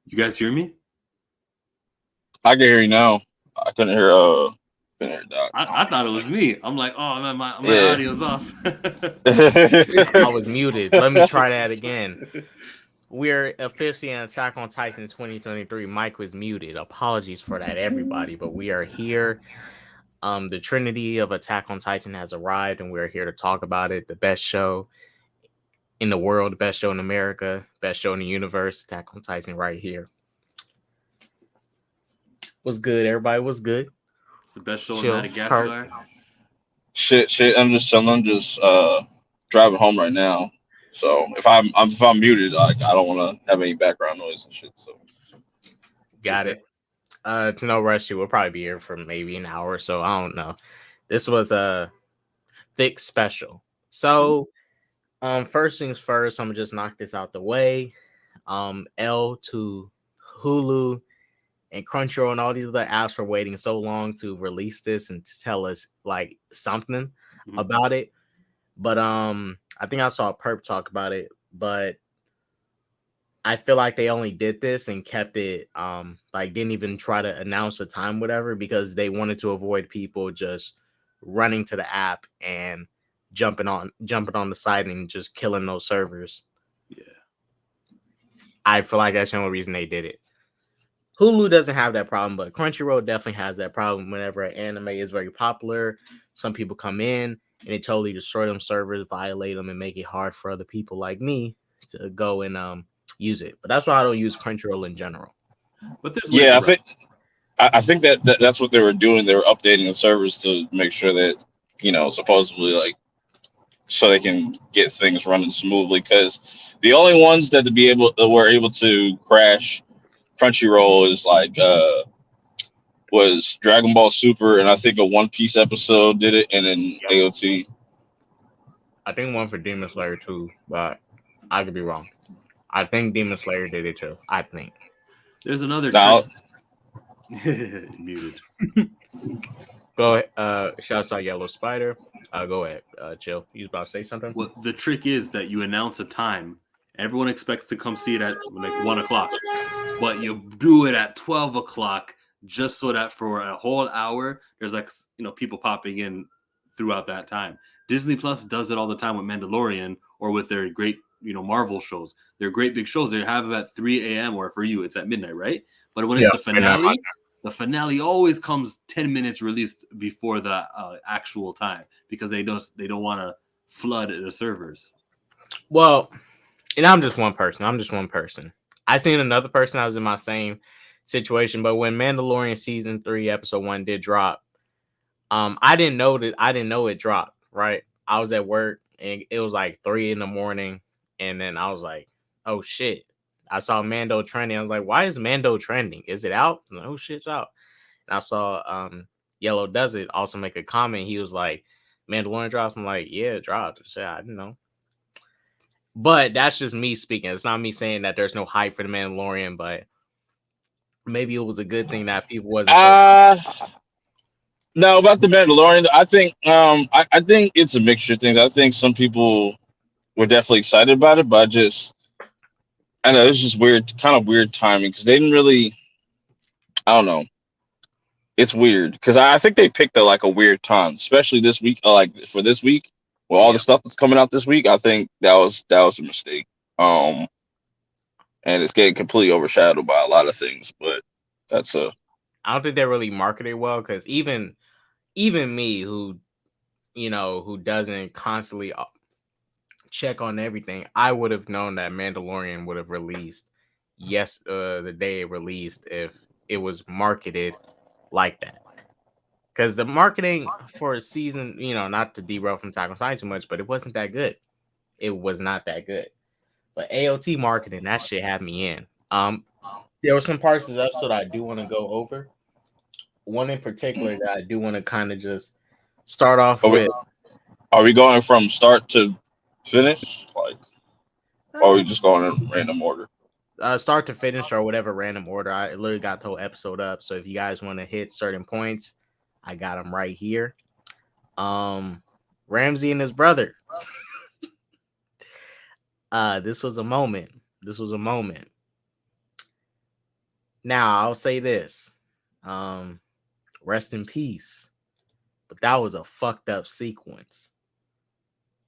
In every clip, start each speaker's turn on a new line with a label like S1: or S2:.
S1: You guys hear me?
S2: I can hear you now. I couldn't hear Doc.
S1: I thought it was me. I'm like, oh man, my
S2: Yeah.
S1: audio's off.
S3: I was muted. Let me try that again. We're officially in Attack on Titan 2023. Mike was muted. Apologies for that, everybody. But we are here. The Trinity of Attack on Titan has arrived, and we're here to talk about it. The best show in the world, the best show in America, best show in the universe. Attack on Titan, right here. Was good, everybody. Was good.
S1: It's the best show in
S3: Chill. Kurt.
S1: Madagascar.
S2: Shit. I'm just chilling. I'm just driving home right now. So if I'm muted, like I don't want to have any background noise and shit. So
S3: Got
S1: Okay.
S3: it. To no rush, you will probably be here for maybe an hour or so. I don't know. This was a thick special. So, first things first, I'm gonna just knock this out the way. L to Hulu and Crunchyroll and all these other apps for waiting so long to release this and to tell us like something
S1: Mhm.
S3: about it. But I think I saw a perp talk about it, but I feel like they only did this and kept it like didn't even try to announce the time, whatever, because they wanted to avoid people just running to the app and jumping on the site and just killing those servers.
S1: Yeah.
S3: I feel like that's the only reason they did it. Hulu doesn't have that problem, but Crunchyroll definitely has that problem whenever an anime is very popular. Some people come in and they totally destroy them servers, violate them, and make it hard for other people like me to go and use it. But that's why I don't use Crunchyroll in general.
S1: But there's ways
S2: yeah,
S1: around.
S2: I think that's what they were doing. They were updating the servers to make sure that supposedly like so they can get things running smoothly. Because the only ones that to be able that were able to crash Crunchyroll is like was Dragon Ball Super, and I think a One Piece episode did it, and then
S3: Yep.
S2: AOT.
S3: I think one for Demon Slayer too, but I could be wrong. I think Demon Slayer did it too. I think.
S1: There's another trick.
S2: Now,
S1: Muted.
S3: Go ahead. Shouts out Yellow Spider. Go ahead. Chill. You was about to say something?
S1: Well, the trick is that you announce a time. Everyone expects to come see it at like 1 o'clock, but you do it at 12 o'clock just so that for a whole hour there's like people popping in throughout that time. Disney Plus does it all the time with Mandalorian or with their great Marvel shows. They're great big shows. They have them at 3 a.m. or for you it's at midnight, right? But when it's
S3: Yeah.
S1: the finale always comes 10 minutes released before the actual time because they don't want to flood the servers.
S3: Well, and I'm just one person. I seen another person that was in my same situation, but when Mandalorian season 3, episode 1 did drop, I didn't know it dropped, right? I was at work and it was like 3 in the morning, and then I was like, oh shit. I saw Mando trending. I was like, why is Mando trending? Is it out? I'm like, oh shit's out. And I saw Yellow Does It also make a comment. He was like, Mandalorian drops. I'm like, yeah, it dropped. Shit, I didn't know. But that's just me speaking. It's not me saying that there's no hype for the Mandalorian, but maybe it was a good thing that people wasn't so.
S2: uh no, about the Mandalorian, I think it's a mixture of things. I think some people were definitely excited about it, but I know it's just weird, kind of weird timing because they didn't really. I don't know. It's weird because I think they picked a weird time, especially this week. Like for this week, with all the
S3: Yeah,
S2: stuff that's coming out this week, I think that was a mistake. Um, and it's getting completely overshadowed by a lot of things. But that's a
S3: I don't think they really marketed well because even me who doesn't constantly check on everything, I would have known that Mandalorian would have released the day it released if it was marketed like that. Because the marketing for a season, not to derail from Attack on Titan too much, but it wasn't that good. It was not that good. But AOT marketing, that shit had me in. There were some parts of the episode I do want to go over. One in particular that I do want to kind of just start off
S2: are we,
S3: with.
S2: are we going from start to finish, like, or are
S3: uh,
S2: we just going in random order?
S3: Start to finish or whatever random order. I literally got the whole episode up. So if you guys want to hit certain points, I got them right here. Ramsey and his brother. This was a moment. Now I'll say this. Rest in peace. But that was a fucked up sequence.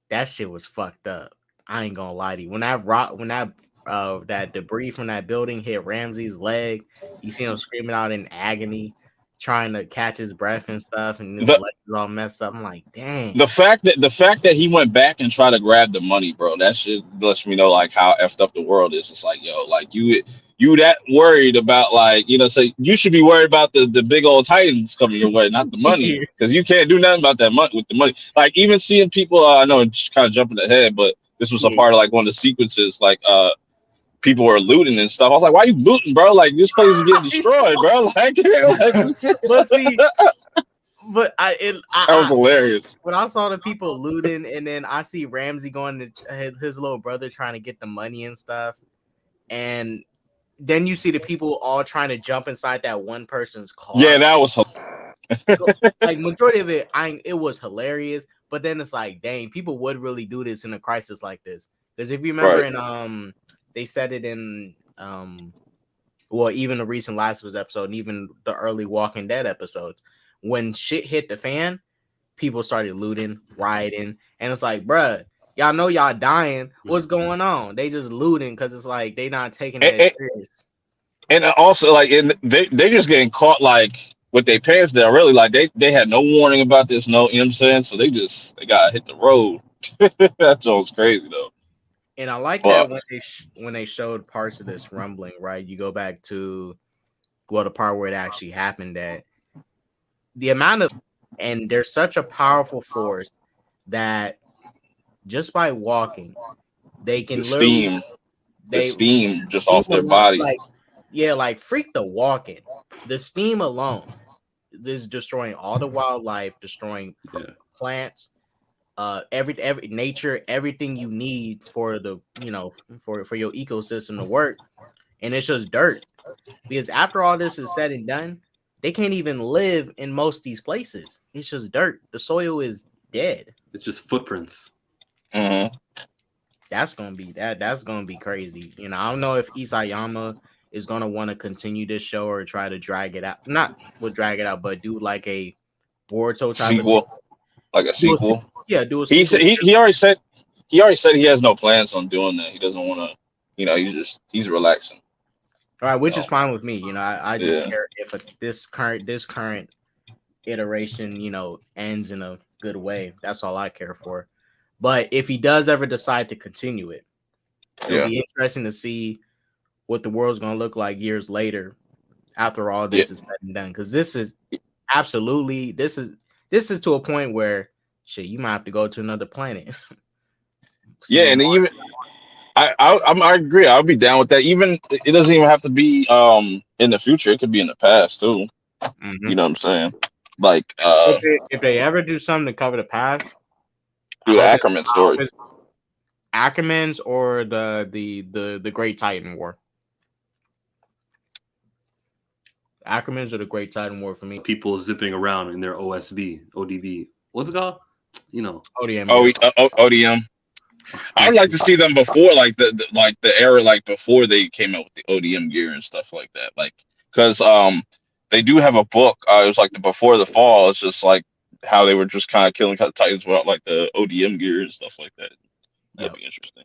S3: That shit was fucked up. I ain't gonna lie to you. When that debris from that building hit Ramsey's leg, you see him screaming out in agony, trying to catch his breath and stuff, and his
S2: The
S3: leg is all messed up. I'm like, dang.
S2: the fact that he went back and tried to grab the money, bro, that shit lets me know like how effed up the world is. It's like, yo, like you that worried about like, so you should be worried about the big old Titans coming your way, not the money, because you can't do nothing about that money with the money. Like even seeing people, I know it's kind of jumping ahead, but this was a part of like one of the sequences, like people were looting and stuff. I was like, why you looting, bro? Like this place is getting destroyed, bro. Like,
S3: But see, but
S2: that was hilarious.
S3: when I saw the people looting, and then I see Ramsey going to his little brother trying to get the money and stuff, and then you see the people all trying to jump inside that one person's car.
S2: Yeah, that was
S3: like majority of it. It was hilarious, but then it's like, dang, people would really do this in a crisis like this. Because if you remember, in they said it in well, even the recent Last of Us episode, and even the early Walking Dead episodes, when shit hit the fan, people started looting, rioting, and it's like, bruh, y'all know y'all dying. What's going on? They just looting because it's like they not taking it as serious.
S2: And also, like, they just getting caught like with their pants down. Really, like they had no warning about this. No, you know what I'm saying? So they gotta hit the road. That sounds crazy though.
S3: And I like that when they showed parts of this rumbling, right? You go back to the part where it actually happened, that the amount of, and there's such a powerful force that just by walking, they can
S2: the steam just off their body.
S3: Like freak the walking. The steam alone is destroying all the wildlife, destroying plants, every nature, everything you need for the for your ecosystem to work, and it's just dirt. Because after all this is said and done, they can't even live in most of these places. It's just dirt. The soil is dead.
S1: It's just footprints.
S2: Mm-hmm.
S3: That's gonna be crazy. I don't know if Isayama is gonna want to continue this show or try to drag it out. Not drag it out, but do like a Boruto type
S2: sequel, like a sequel.
S3: Do a sequel.
S2: He already said he has no plans on doing that. He doesn't want to. He's relaxing.
S3: All right, which is fine with me. I just care if this current iteration, ends in a good way. That's all I care for. But if he does ever decide to continue it, it'll be interesting to see what the world's gonna look like years later after all this is said and done. Because this is absolutely this is to a point where shit, you might have to go to another planet.
S2: And even I agree. I'll be down with that. Even it doesn't even have to be in the future. It could be in the past too.
S3: Mm-hmm.
S2: You know what I'm saying? Like
S3: if they ever do something to cover the past,
S2: do the Ackerman story.
S3: Ackerman's or the Great Titan War. Ackerman's or the Great Titan War for me.
S1: People zipping around in their ODB. What's it called?
S3: ODM.
S2: ODM. I'd like to see them before, like the era, like before they came out with the ODM gear and stuff like that. Like, because they do have a book. It was like the Before the Fall. It's just like how they were just kind of killing Titans without like the ODM gear and stuff like that. That'd be interesting.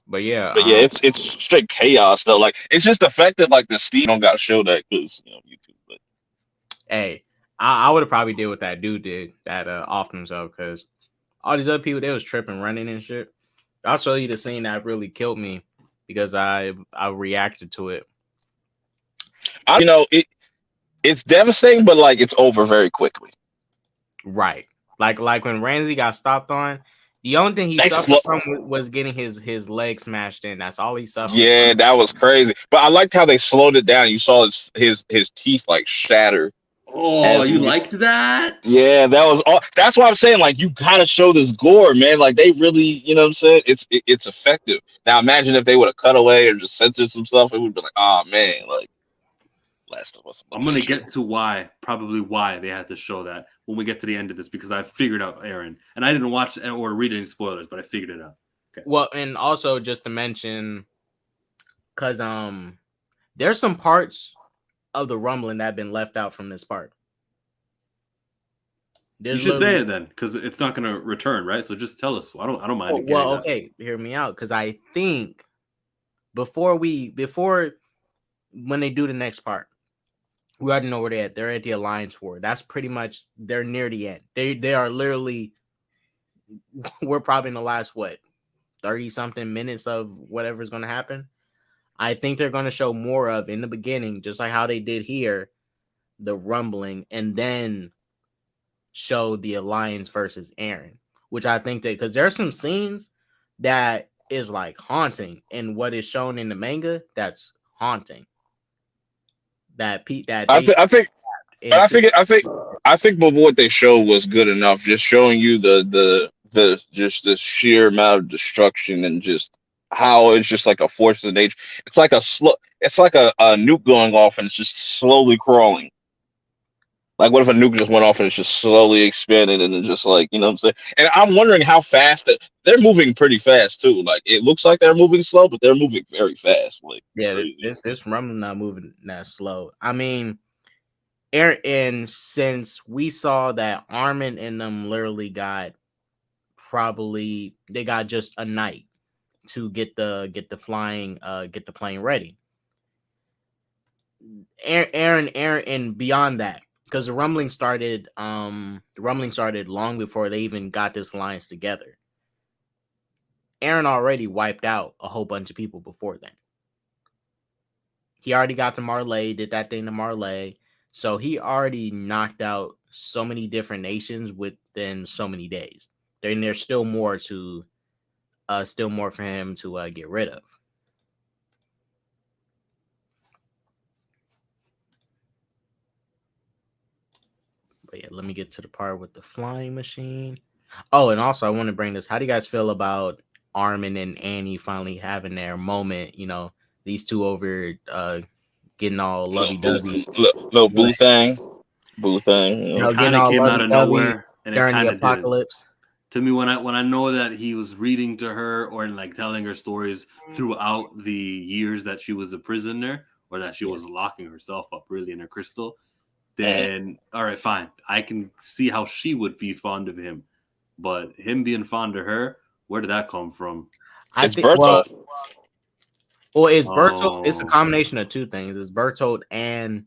S3: But yeah,
S2: it's straight chaos though. Like it's just the fact that like the Steve don't got to show that because YouTube. But
S3: hey, I would have probably did what that dude did that off himself, because all these other people, they was tripping, running and shit. I'll show you the scene that really killed me because I reacted to it.
S2: It's devastating, but like it's over very quickly.
S3: Right. Like when Ramsey got stopped on, the only thing he suffered from was getting his leg smashed in. That's all he suffered.
S2: Yeah, that was crazy. But I liked how they slowed it down. You saw his teeth like shatter.
S1: Oh, you liked that?
S2: Yeah, that was all. That's why I'm saying, like, you gotta show this gore, man. Like, they really, you know what I'm saying? It's effective. Now, imagine if they would have cut away or just censored some stuff. It would be like, oh man, like Last of Us.
S1: I'm gonna get to probably why they had to show that when we get to the end of this, because I figured out, Aaron, and I didn't watch or read any spoilers, but I figured it out. Okay.
S3: Well, and also just to mention, because There's some parts of the rumbling that have been left out from this part.
S1: You should say it then, because it's not going to return, right? So just tell us. I don't mind.
S3: Well, okay, hear me out, because I think before when they do the next part, we already know where they're at. They're at the Alliance War. That's pretty much, they're near the end. They are literally, we're probably in the last 30 something minutes of whatever's going to happen. I think they're going to show more of in the beginning, just like how they did here, the rumbling, and then show the Alliance versus Eren, which I think that, because there's some scenes that is like haunting, and what is shown in the manga, that's haunting. I think
S2: what they showed was good enough, just showing you the sheer amount of destruction and just how it's just like a force of nature. It's like a nuke going off and it's just slowly crawling. Like, what if a nuke just went off and it's just slowly expanding and then just like, you know what I'm saying? And I'm wondering how fast they're moving pretty fast too. Like, it looks like they're moving slow, but they're moving very fast. Like,
S3: yeah, this rumbling not moving that slow. I mean, and since we saw that Armin and them literally got they got just a night to get the plane ready. Eren, and beyond that, because the rumbling started long before they even got this alliance together. Eren already wiped out a whole bunch of people before then. He already got to Marley, did that thing to Marley. So he already knocked out so many different nations within so many days. And there's still more for him to get rid of. But yeah, let me get to the part with the flying machine. Oh, and also I want to bring this. How do you guys feel about Armin and Annie finally having their moment? You know, these two over getting all lovey-dovey.
S2: Boo thing.
S3: You know, getting all
S1: came out of nowhere
S3: and during the apocalypse.
S1: To me, when I know that he was reading to her or like telling her stories throughout the years that she was a prisoner or that she was locking herself up really in her crystal, then all right, fine. I can see how she would be fond of him. But him being fond of her, where did that come from?
S2: It's Bertolt.
S3: Well, it's Bertolt. It's a combination of two things. It's Bertolt, and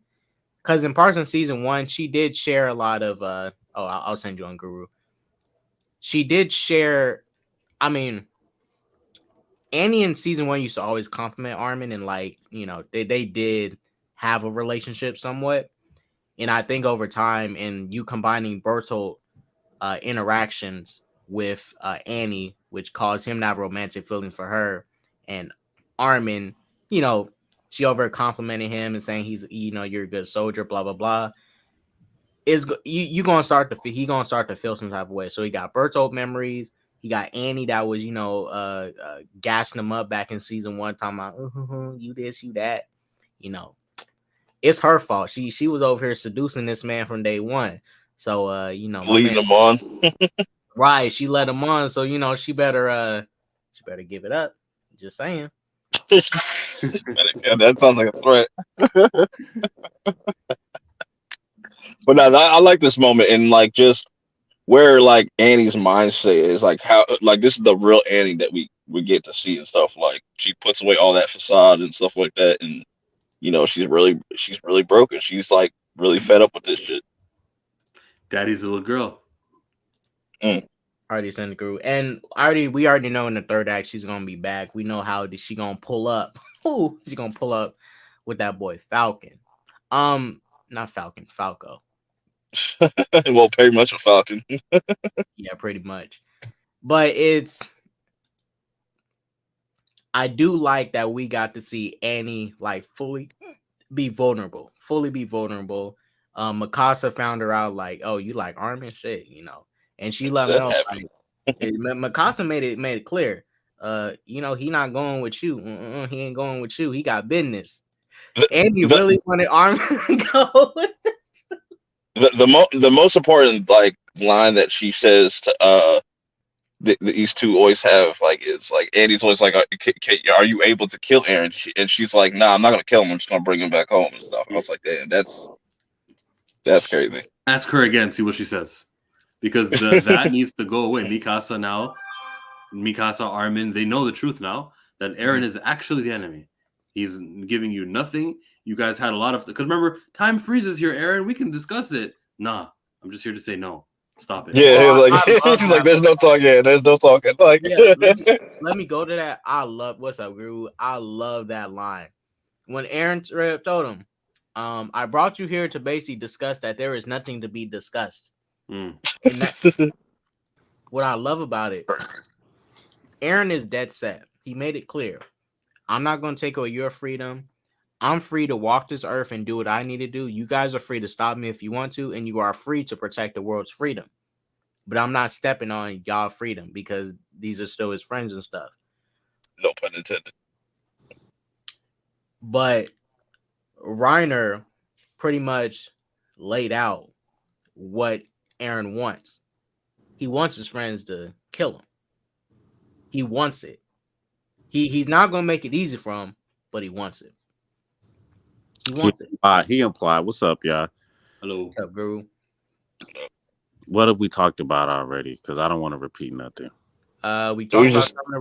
S3: because in parts in season 1, she did share a lot of I'll send you on Guru. She did share, I mean, Annie in season 1 used to always compliment Armin, and like, you know, they did have a relationship somewhat. And I think over time, and you combining Bertolt interactions with Annie, which caused him to have romantic feelings for her, and Armin, you know, she over complimented him and saying you're a good soldier, blah blah blah. He gonna start to feel some type of way. So he got Bertolt memories. He got Annie that was gassing him up back in season 1, talking about you this, you that. You know, it's her fault. She was over here seducing this man from day one. So leading him on. Right, she led him on. So she better give it up. Just saying.
S2: That sounds like a threat. But no, I like this moment, and like just where like Annie's mindset is, like how like this is the real Annie that we get to see and stuff. Like she puts away all that facade and stuff like that, and she's really broken. She's like really fed up with this shit.
S1: Daddy's a little girl.
S3: Already sent the group, and we already know in the third act she's gonna be back. We know how she gonna pull up. Ooh, she's gonna pull up with that boy Falcon. Not Falcon, Falco.
S2: Well, pretty much a Falcon.
S3: Yeah, pretty much. But I do like that we got to see Annie like fully be vulnerable. Mikasa found her out like, oh, you like Armin? Shit, and she let me know. Like, Mikasa made it clear. He not going with you. He ain't going with you. He got business. Andy really wanted Armin to go. The
S2: most important like line that she says to these two always have like it's like Andy's always like, are you able to kill Aaron? And she's like, nah, I'm not gonna kill him. I'm just gonna bring him back home and stuff. I was like, damn, that's crazy.
S1: Ask her again, see what she says, because that needs to go away. Mikasa, Armin, they know the truth now that Aaron is actually the enemy. He's giving you nothing. You guys had a lot of, because remember, time freezes here, Aaron. We can discuss it. Nah, I'm just here to say no. Stop it.
S2: Yeah,
S3: Well,
S2: he's like, there's no talking. Yeah, there's no talking. Like,
S3: yeah, let me go to that. What's up, Guru? I love that line. When Aaron told him, I brought you here to basically discuss that there is nothing to be discussed. And what I love about it, Aaron is dead set. He made it clear. I'm not going to take away your freedom. I'm free to walk this earth and do what I need to do. You guys are free to stop me if you want to, and you are free to protect the world's freedom. But I'm not stepping on y'all freedom because these are still his friends and stuff.
S2: no pun intended.
S3: But Reiner pretty much laid out what Aaron wants. He wants his friends to kill him. He wants it. He's not going to make it easy for him, but he wants it. He wants it.
S4: He implied. What's up, y'all?
S1: Hello.
S3: What's up, Guru?
S4: What have we talked about already? Because I don't want to repeat nothing.
S3: We talked about some of the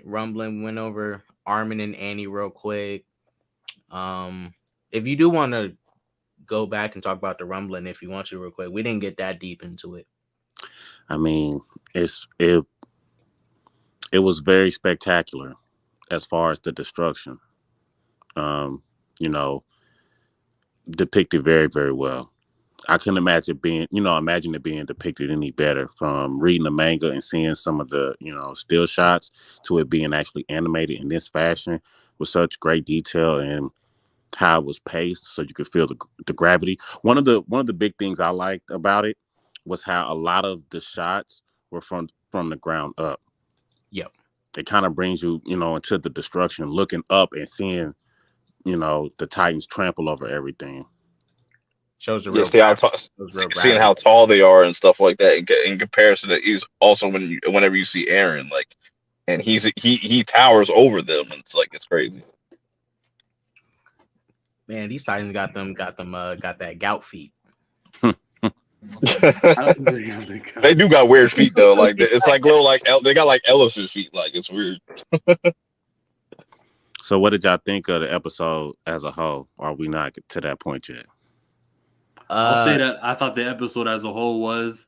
S3: rumbling. Went over Armin and Annie real quick. If you do want to go back and talk about the rumbling, if you want to real quick, we didn't get that deep into it.
S4: I mean, it was very spectacular as far as the destruction. Depicted very, very well. I couldn't imagine it being depicted any better, from reading the manga and seeing some of the, still shots to it being actually animated in this fashion with such great detail and how it was paced so you could feel the gravity. One of the big things I liked about it was how a lot of the shots were from the ground up.
S3: Yep.
S4: It kind of brings you, into the destruction, looking up and seeing, the Titans trample over everything.
S3: Shows the real.
S2: Seeing how tall they are and stuff like that in comparison to is also whenever you see Aaron, like, and he towers over them, and it's like it's crazy.
S3: Man, these Titans got that gout feet.
S2: They do got weird feet though. Like it's like little they got like elephant feet. Like it's weird.
S4: So what did y'all think of the episode as a whole? Or are we not to that point yet?
S1: I'll say that I thought the episode as a whole was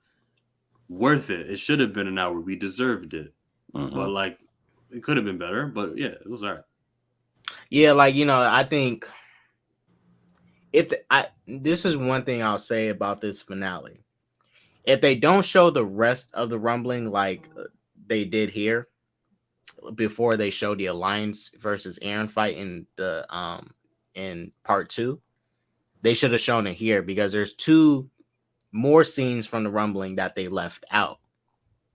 S1: worth it. It should have been an hour. We deserved it.
S4: Mm-hmm.
S1: But it could have been better. But yeah, it was all right.
S3: Yeah, I think this is one thing I'll say about this finale. If they don't show the rest of the rumbling like they did here, before they show the Alliance versus Aaron fight in part 2, they should have shown it here, because there's 2 more scenes from the rumbling that they left out.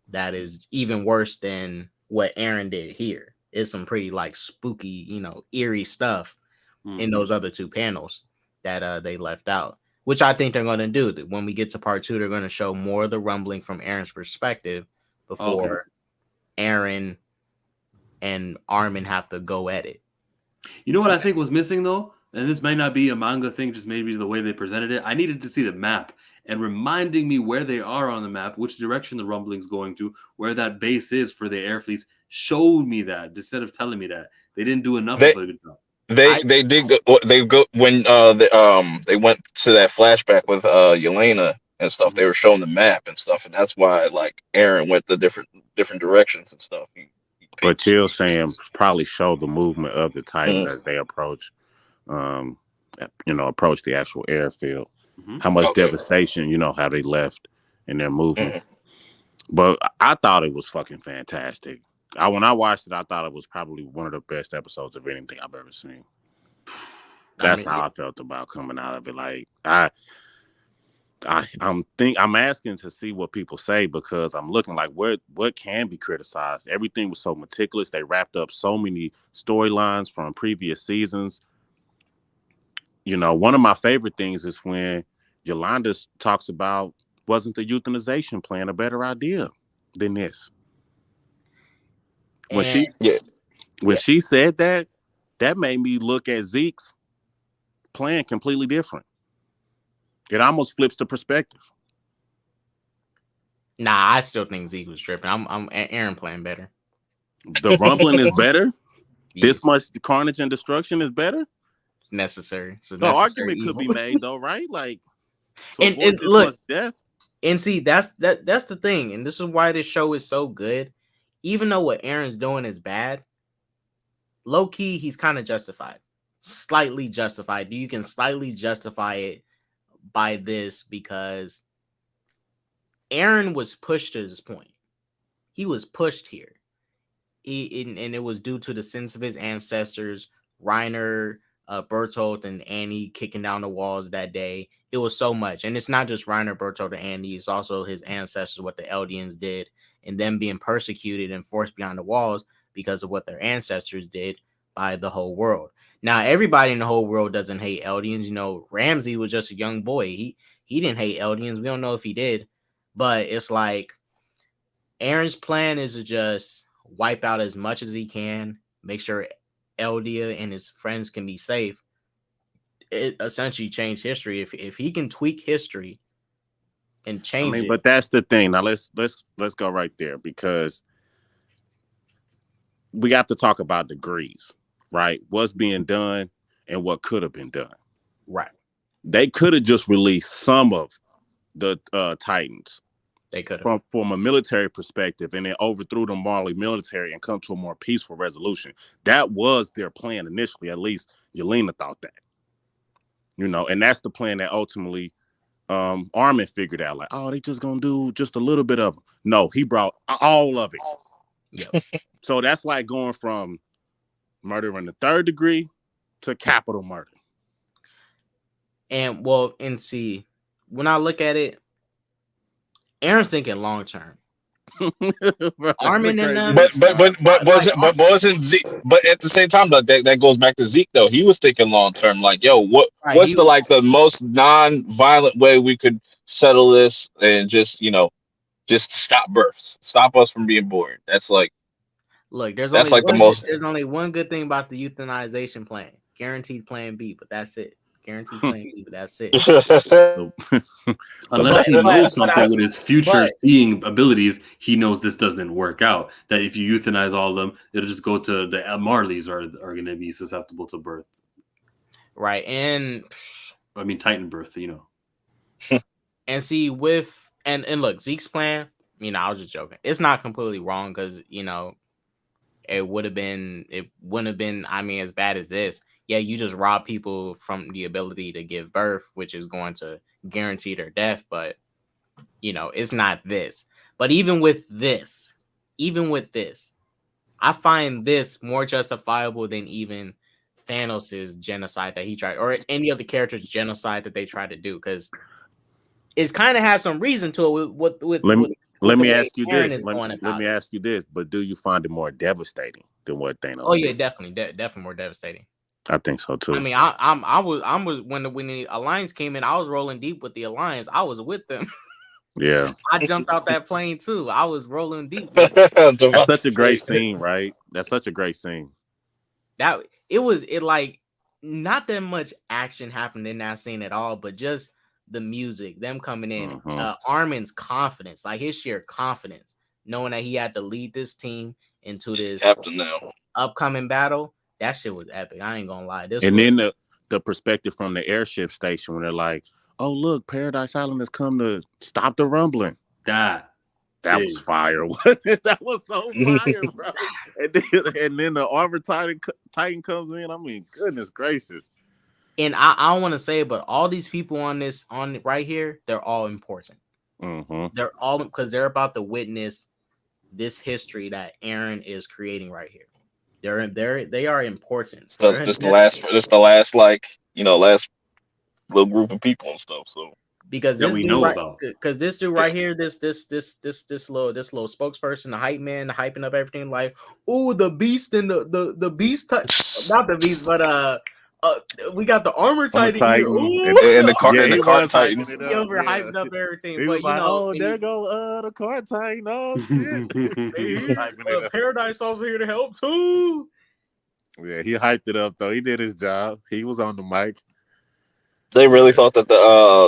S3: That is even worse than what Aaron did here. It's some pretty spooky, eerie stuff in those other 2 panels that they left out, which I think they're going to do. When we get to part 2, they're going to show more of the rumbling from Aaron's perspective before Aaron and Armin have to go at it.
S1: You know what I think was missing though? And this might not be a manga thing, just maybe the way they presented it. I needed to see the map and reminding me where they are on the map, which direction the rumbling's going to, where that base is for the air fleets. Showed me that instead of telling me that. They didn't do enough of a good job.
S2: They did go when they went to that flashback with Yelena and stuff.
S1: Mm-hmm.
S2: They were showing the map and stuff, and that's why Aaron went the different directions and stuff.
S4: But Chill saying probably show the movement of the Titans as they approach approach the actual airfield. Mm-hmm. How much devastation, how they left in their movement. Mm-hmm. But I thought it was fucking fantastic. When I watched it, I thought it was probably one of the best episodes of anything I've ever seen. That's how I felt about coming out of it. I'm asking to see what people say, because I'm looking what can be criticized. Everything was so meticulous. They wrapped up so many storylines from previous seasons. One of my favorite things is when Yolanda talks about, wasn't the euthanization plan a better idea than this? When
S3: And
S4: she said that, that made me look at Zeke's plan completely different. It almost flips the perspective.
S3: nah, I still think Zeke was tripping. I'm Aaron playing better.
S4: The rumbling is better.
S3: Yeah,
S4: This much carnage and destruction is better.
S3: it's necessary. So
S4: The argument could be made though, right? Like to
S3: And
S4: avoid this
S3: look,
S4: much death.
S3: and see, that's the thing, and this is why this show is so good. Even though what Aaron's doing is bad, low key, he's kind of justified, slightly justified. You can slightly justify it by this because Aaron was pushed to this point. He was pushed here. And it was due to the sins of his ancestors, Reiner, Bertolt, and Annie kicking down the walls that day. It was so much. And it's not just Reiner, Bertolt, and Annie. It's also his ancestors, what the Eldians did, and them being persecuted and forced behind the walls because of what their ancestors did by the whole world. Now, everybody in the whole world doesn't hate Eldians. You know, Ramsey was just a young boy. He didn't hate Eldians. We don't know if he did. But it's like Aaron's plan is to just wipe out as much as he can, make sure Eldia and his friends can be safe. It essentially changed history. If he can tweak history and change it.
S4: But that's the thing. Now let's go right there because we have to talk about degrees, right? What's being done and what could have been done.
S3: Right.
S4: They could have just released some of the Titans.
S3: They could have.
S4: From a military perspective, and then overthrew the Marley military and come to a more peaceful resolution. That was their plan initially. At least Yelena thought that. You know, and that's the plan that ultimately Armin figured out. Like, oh, they just gonna do just a little bit of it. No, he brought all of it.
S3: Yep.
S4: So that's like going from murder in the third degree to capital murder.
S3: And see, when I look at it, Aaron's thinking long term. Armin and them,
S2: wasn't Zeke? But at the same time, that goes back to Zeke though. He was thinking long term, like, yo, what's the most non-violent way we could settle this and just stop births, stop us from being born. That's like,
S3: look, there's
S2: that's
S3: only
S2: like the most.
S3: There's only one good thing about the euthanization plan: guaranteed plan B, but that's it. Guaranteed plan B, but that's it.
S1: Unless he knows something with his future seeing abilities, he knows this doesn't work out. That if you euthanize all of them, it'll just go to the Marleys are going to be susceptible to birth.
S3: Right, and
S1: I mean Titan birth, you know.
S3: And see and look, Zeke's plan. You know, I was just joking. It's not completely wrong because it wouldn't have been. I mean, as bad as this. Yeah, you just rob people from the ability to give birth, which is going to guarantee their death. But, it's not this. But even with this, I find this more justifiable than even Thanos' genocide that he tried, or any other character's genocide that they tried to do, because it kind of has some reason to it.
S4: Let me ask you this. But do you find it more devastating than what Thanos?
S3: Oh yeah, definitely more devastating.
S4: I think so too.
S3: I mean, I was when the Alliance came in, I was rolling deep with the Alliance. I was with them.
S4: Yeah,
S3: I jumped out that plane too. I was rolling deep.
S4: That's such a great scene, right? That's such a great scene.
S3: It like not that much action happened in that scene at all, but just the music, them coming in, Armin's confidence, like his sheer confidence, knowing that he had to lead this team into this upcoming battle. That shit was epic. I ain't gonna lie.
S4: Then the perspective from the airship station when they're like, "Oh look, Paradise Island has come to stop the rumbling." That was fire. That was so fire, bro. And then the armor Titan comes in. I mean, goodness gracious.
S3: And I don't want to say it, but all these people on right here, they're all important. They're all because they're about to witness this history that Aaron is creating right here. They are important.
S2: So this the last last little group of people and stuff. So
S3: because this dude right here, this little spokesperson, the hype man, the hyping up everything like, oh, the beast and the beast not the beast, but We got the armor titan here.
S4: Titan.
S3: Ooh,
S2: And the cart,
S4: Yeah,
S2: and
S4: he
S2: the cart
S4: was
S2: titan.
S4: hyping it
S3: he
S4: up.
S3: over hyped up everything.
S4: He
S3: But
S4: was
S3: you
S4: like,
S3: know,
S4: "Oh, there go the card Titan. Oh shit!" He was hyping it up.
S3: Paradise also here to help too.
S4: Yeah, he hyped it up though. He did his job. He was on the mic.
S2: They really thought that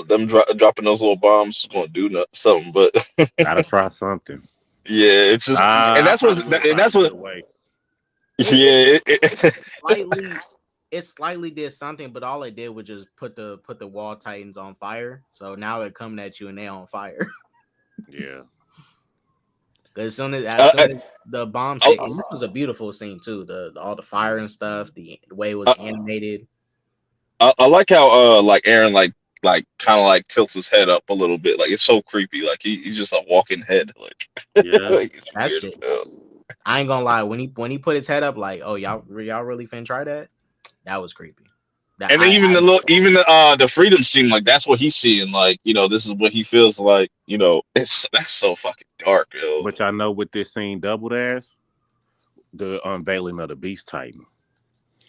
S2: them dropping those little bombs was gonna do something, but
S4: Gotta try something.
S2: yeah, it's just, and
S4: I
S2: that's what,
S4: probably would've
S2: and
S4: tried
S2: that's
S4: to
S2: what,
S4: get away.
S2: yeah.
S3: It slightly did something, but all it did was just put the wall titans on fire. So now they're coming at you and they're on fire.
S4: Yeah.
S3: As soon as
S2: I,
S3: the bombs
S2: I,
S3: hit, and this was a beautiful scene too. The all the fire and stuff, the way it was animated.
S2: I like how like Aaron like kind of like tilts his head up a little bit. Like it's so creepy. Like he's just a walking head. Like
S1: Yeah.
S2: like, it's
S3: That
S2: weird
S3: shit.
S2: as hell.
S3: I ain't gonna lie. When he put his head up, like, oh y'all really finna try that? That was creepy.
S2: And even the freedom scene, like that's what he's seeing. Like this is what he feels like. That's so fucking dark, yo.
S4: But y'all know what this scene doubled as? The unveiling of the Beast Titan.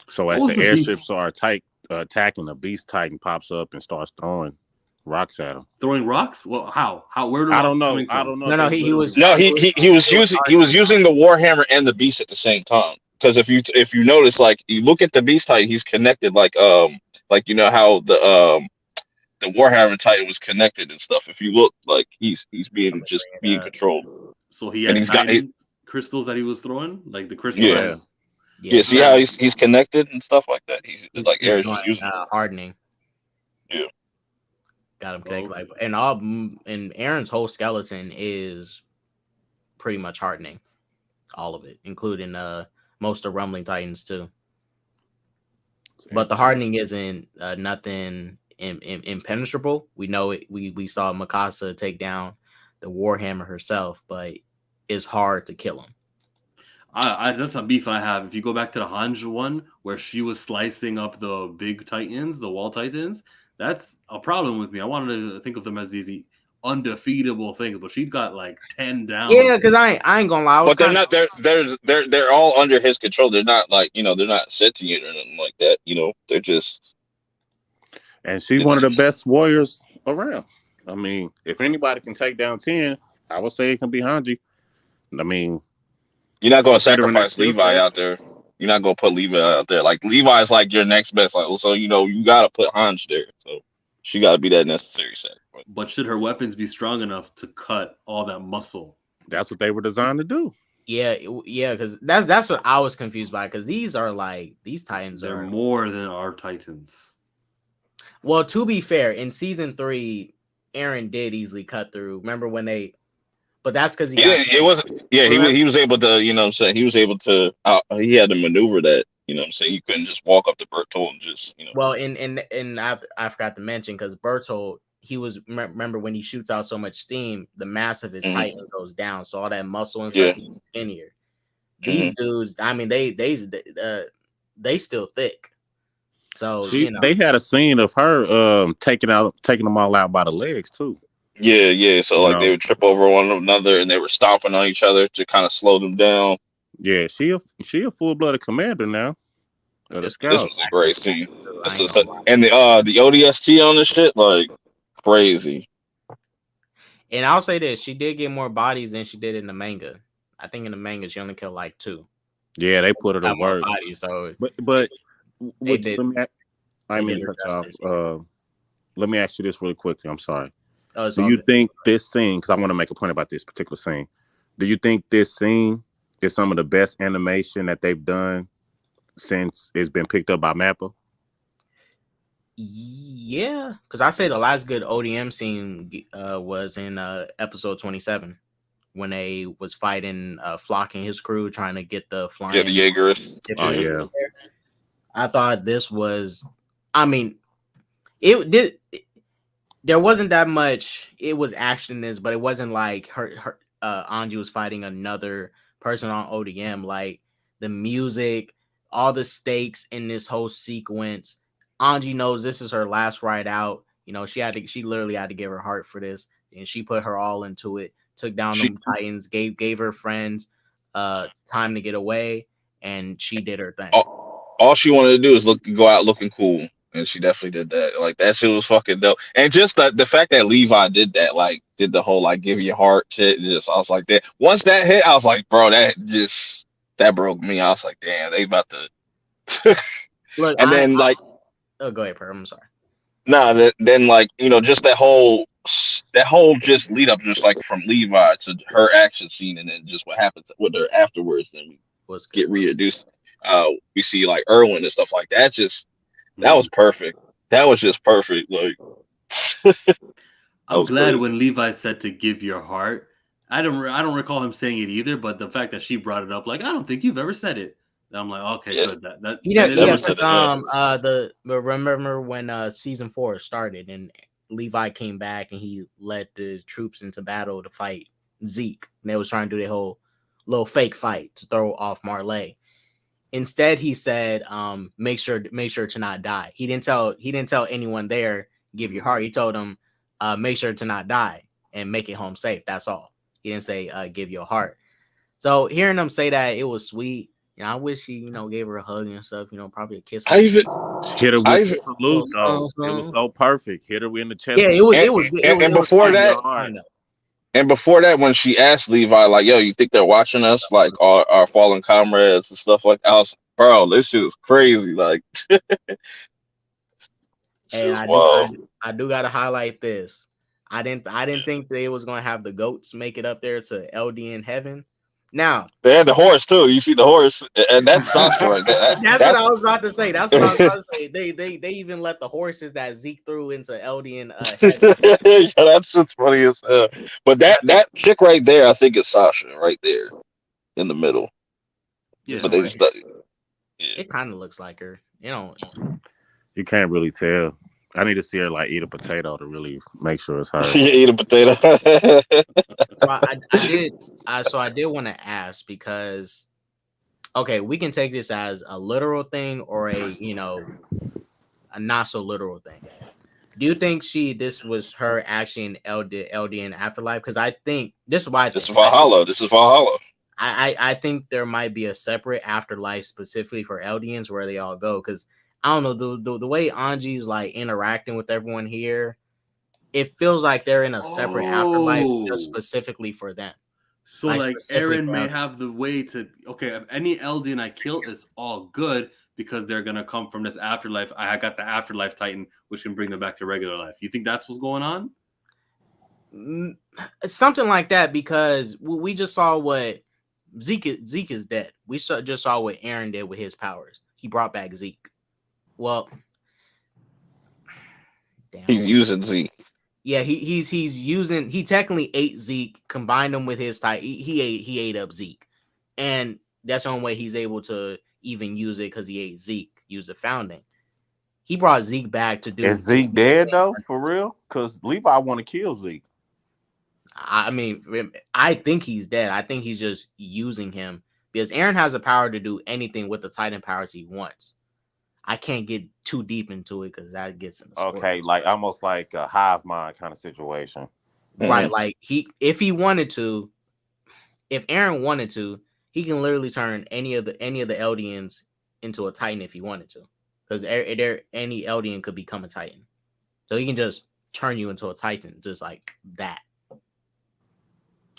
S4: So as
S1: What was
S4: the
S1: the Beast-
S4: airships are attacking, the Beast Titan pops up and starts throwing rocks at him.
S1: Throwing rocks? Well, how? Where do
S4: I
S1: rocks
S4: don't know.
S1: coming from?
S4: I don't know.
S3: No,
S4: if they
S3: he was
S4: literally-
S2: No, he was using the Warhammer and the Beast at the same time. Because if you notice, like you look at the Beast Titan, he's connected like how the Warhammer Titan was connected and stuff. If you look, like he's being controlled,
S1: So he
S2: and
S1: had
S2: he's got
S1: crystals that he was throwing, like the crystal.
S2: yeah.
S3: yeah.
S2: See how he's connected and stuff like that. He's like
S3: he's
S2: Aaron's
S3: doing,
S2: just using
S3: hardening.
S2: Yeah.
S3: Got him connected. Like, and Aaron's whole skeleton is pretty much hardening, all of it, including most of Rumbling Titans too. But the hardening isn't nothing impenetrable. We know it. We saw Mikasa take down the Warhammer herself, but it's hard to kill him.
S1: That's a beef I have. If you go back to the Hanj one, where she was slicing up the big titans, the wall titans, that's a problem with me. I wanted to think of them as these undefeatable things, but she got like 10 down.
S3: Yeah, because I ain't gonna lie.
S2: But they're not. They're all under his control. They're not like they're not sentient or nothing like that. They're just.
S4: And she's one of the best warriors around. I mean, if anybody can take down 10, I would say it can be Hanji. I mean,
S2: you're not going to
S4: considering
S2: sacrifice
S4: that skill
S2: Levi
S4: set.
S2: out there. You're not going to put Levi out there. Like Levi's like your next best. Like so, you got to put Hanj there. So she got to be that necessary sacrifice.
S1: But should her weapons be strong enough to cut all that muscle?
S4: That's what they were designed to do.
S3: Yeah, because that's what I was confused by. Because these Titans
S1: They're
S3: are
S1: more than our Titans.
S3: Well, to be fair, in season 3, Aaron did easily cut through. Remember when but that's because
S2: It wasn't. Yeah, he was able to. He was able to. He had to maneuver that. He couldn't just walk up to Bertolt and just.
S3: Well, and I forgot to mention because Bertolt, he was remember when he shoots out so much steam, the mass of his Titan goes down, so all that muscle and stuff he's skinnier. These dudes, I mean, they still thick. So
S4: they had a scene of her taking them all out by the legs too.
S2: Yeah. So they would trip over one another and they were stomping on each other to kind of slow them down.
S4: Yeah, she a full-blooded commander now.
S2: This was a great scene. And the ODST on this shit, like crazy.
S3: And I'll say this: she did get more bodies than she did in the manga. I think in the manga she only killed like 2.
S4: Yeah, they put her to work.
S3: Bodies, so
S4: but let me cut you off. Let me ask you this really quickly. I'm sorry. Do you think this scene? Because I want to make a point about this particular scene. Do you think this scene is some of the best animation that they've done since it's been picked up by Mappa?
S3: Yeah, because I say the last good ODM scene was in episode 27 when they was fighting Flock and his crew trying to get the flying.
S2: Yeah, the Jaegerists.
S4: Oh yeah.
S3: I thought this was. I mean, it did. There wasn't that much. It was action in this, but it wasn't like her Anji was fighting another person on ODM. Like the music, all the stakes in this whole sequence. Anji knows this is her last ride out. She literally had to give her heart for this, and she put her all into it. Took down them Titans, gave her friends time to get away, and she did her thing.
S2: all she wanted to do is go out looking cool, and she definitely did that. Like that shit was fucking dope. And just the fact that Levi did that, like did the whole like give your heart shit. Just I was like that. Once that hit, I was like, bro, that broke me. I was like, damn, they about to.
S3: Look,
S2: And then like,
S3: oh, go ahead, Per. I'm sorry.
S2: nah, then like just that whole just lead up, just like from Levi to her action scene, and then just what happens with her afterwards. Then we get reintroduced. We see like Erwin and stuff like that. That was perfect. That was just perfect. Like,
S1: I'm glad
S2: crazy.
S1: when Levi said to give your heart. I don't recall him saying it either, but the fact that she brought it up, like, I don't think you've ever said it. And I'm like, okay,
S2: Yeah.
S1: good. That
S3: remember when season 4 started and Levi came back and he led the troops into battle to fight Zeke, and they was trying to do their whole little fake fight to throw off Marley. Instead, he said, make sure to not die. He didn't tell anyone there, give your heart. He told them, make sure to not die and make it home safe. That's all. He didn't say give your heart. So hearing them say that, it was sweet. I wish he, gave her a hug and stuff. Probably a kiss.
S4: Hit her with the salute, though. It was so perfect. Hit her in the chest.
S3: Yeah, it was.
S2: And before that, and before that, when she asked Levi, like, "Yo, you think they're watching us, like our fallen comrades and stuff like that?" I was, bro, this shit is crazy. Like,
S3: and I do gotta highlight this. I didn't think they was gonna have the goats make it up there to LD in heaven. Now
S2: they had the horse too. You see the horse, and that's Sasha right there.
S3: That's what I was about to say. That's what I was about to say. They even let the horses that Zeke threw into LD in heaven.
S2: Yeah, that's just funny as hell. But that chick right there, I think is Sasha right there in the middle.
S1: Yeah,
S2: but they just
S3: it kind of looks like her.
S4: You can't really tell. I need to see her like eat a potato to really make sure it's her.
S2: Yeah, eat a potato.
S3: So I did want to ask, because okay, we can take this as a literal thing or a not so literal thing. Do you think this was her actually in LD in Afterlife? Because I think this is why
S2: this is Valhalla. This is Valhalla.
S3: I think there might be a separate afterlife specifically for Eldians where they all go. Because I don't know, the way Anji's like interacting with everyone here, it feels like they're in a separate afterlife just specifically for them.
S1: So like Eren may have the way to, okay, if any Eldian I kill is all good because they're gonna come from this afterlife. I got the afterlife Titan, which can bring them back to regular life. You think that's what's going on?
S3: Something like that, because we just saw what Zeke is dead. We just saw what Eren did with his powers. He brought back Zeke. Well,
S2: damn. He's using Zeke.
S3: Yeah, he's using. He technically ate Zeke, combined him with his type. He ate up Zeke, and that's the only way he's able to even use it, because he ate Zeke. Use the founding. He brought Zeke back to do.
S4: Is Zeke dead though, for real? Because Levi want to kill Zeke.
S3: I mean, I think he's dead. I think he's just using him because Eren has the power to do anything with the Titan powers he wants. I can't get too deep into it because that gets in the
S4: okay, like almost like a hive mind kind of situation,
S3: right? Like if Eren wanted to, he can literally turn any of the Eldians into a Titan if he wanted to, because any Eldian could become a Titan, so he can just turn you into a Titan just like that.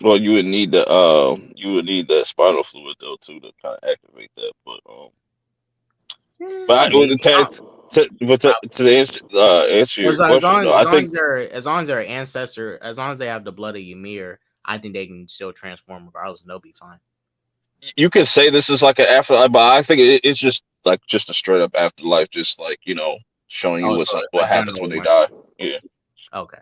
S2: Well, you would need the spinal fluid though too to kind of activate that, but to answer your question, I think
S3: as long as they're ancestor, as long as they have the blood of Ymir, I think they can still transform regardless, and they'll be fine.
S2: You could say this is like an afterlife, but I think it's just a straight up afterlife, just like showing you what happens when they die. Yeah.
S3: Okay.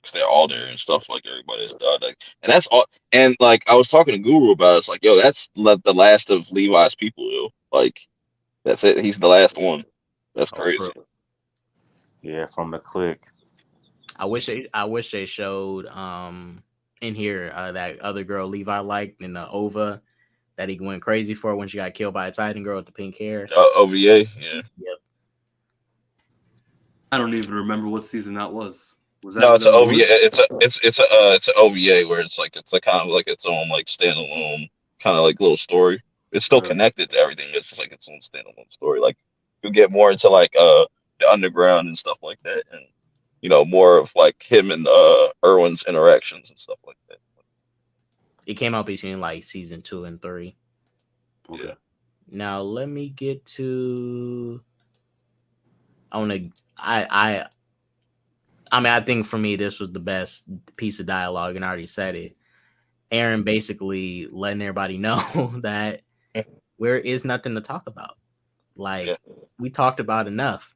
S2: Because they're all there and stuff, like everybody's died, and that's all. And like I was talking to Guru about it, it's like, yo, that's the last of Levi's people, yo. Like. That's it. He's the last one. That's crazy.
S4: Yeah, from the clique.
S3: I wish they showed in here that other girl Levi liked in the OVA that he went crazy for when she got killed by a Titan girl with the pink hair.
S2: OVA, yeah.
S3: Yep.
S1: I don't even remember what season that was. Was that?
S2: No, it's an OVA. It's an OVA where it's a kind of like its own like standalone kind of like little story. it's still connected to everything. It's just like its own standalone story. Like you get more into like the underground and stuff like that, and more of like him and Erwin's interactions and stuff like that.
S3: It came out between like season 2 and 3.
S1: Okay.
S2: Yeah.
S3: Now let me get to. I think for me this was the best piece of dialogue, and I already said it. Aaron basically letting everybody know that there is nothing to talk about. Like we talked about enough.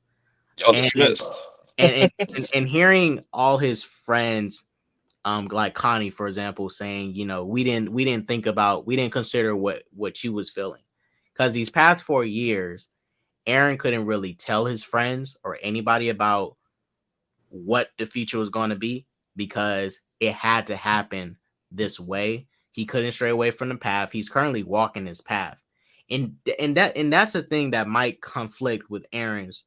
S2: Y'all dismissed.
S3: And hearing all his friends, like Connie, for example, saying, we didn't consider what she was feeling, because these past 4 years, Aaron couldn't really tell his friends or anybody about what the future was going to be, because it had to happen this way. He couldn't stray away from the path. He's currently walking his path, and that's the thing that might conflict with Aaron's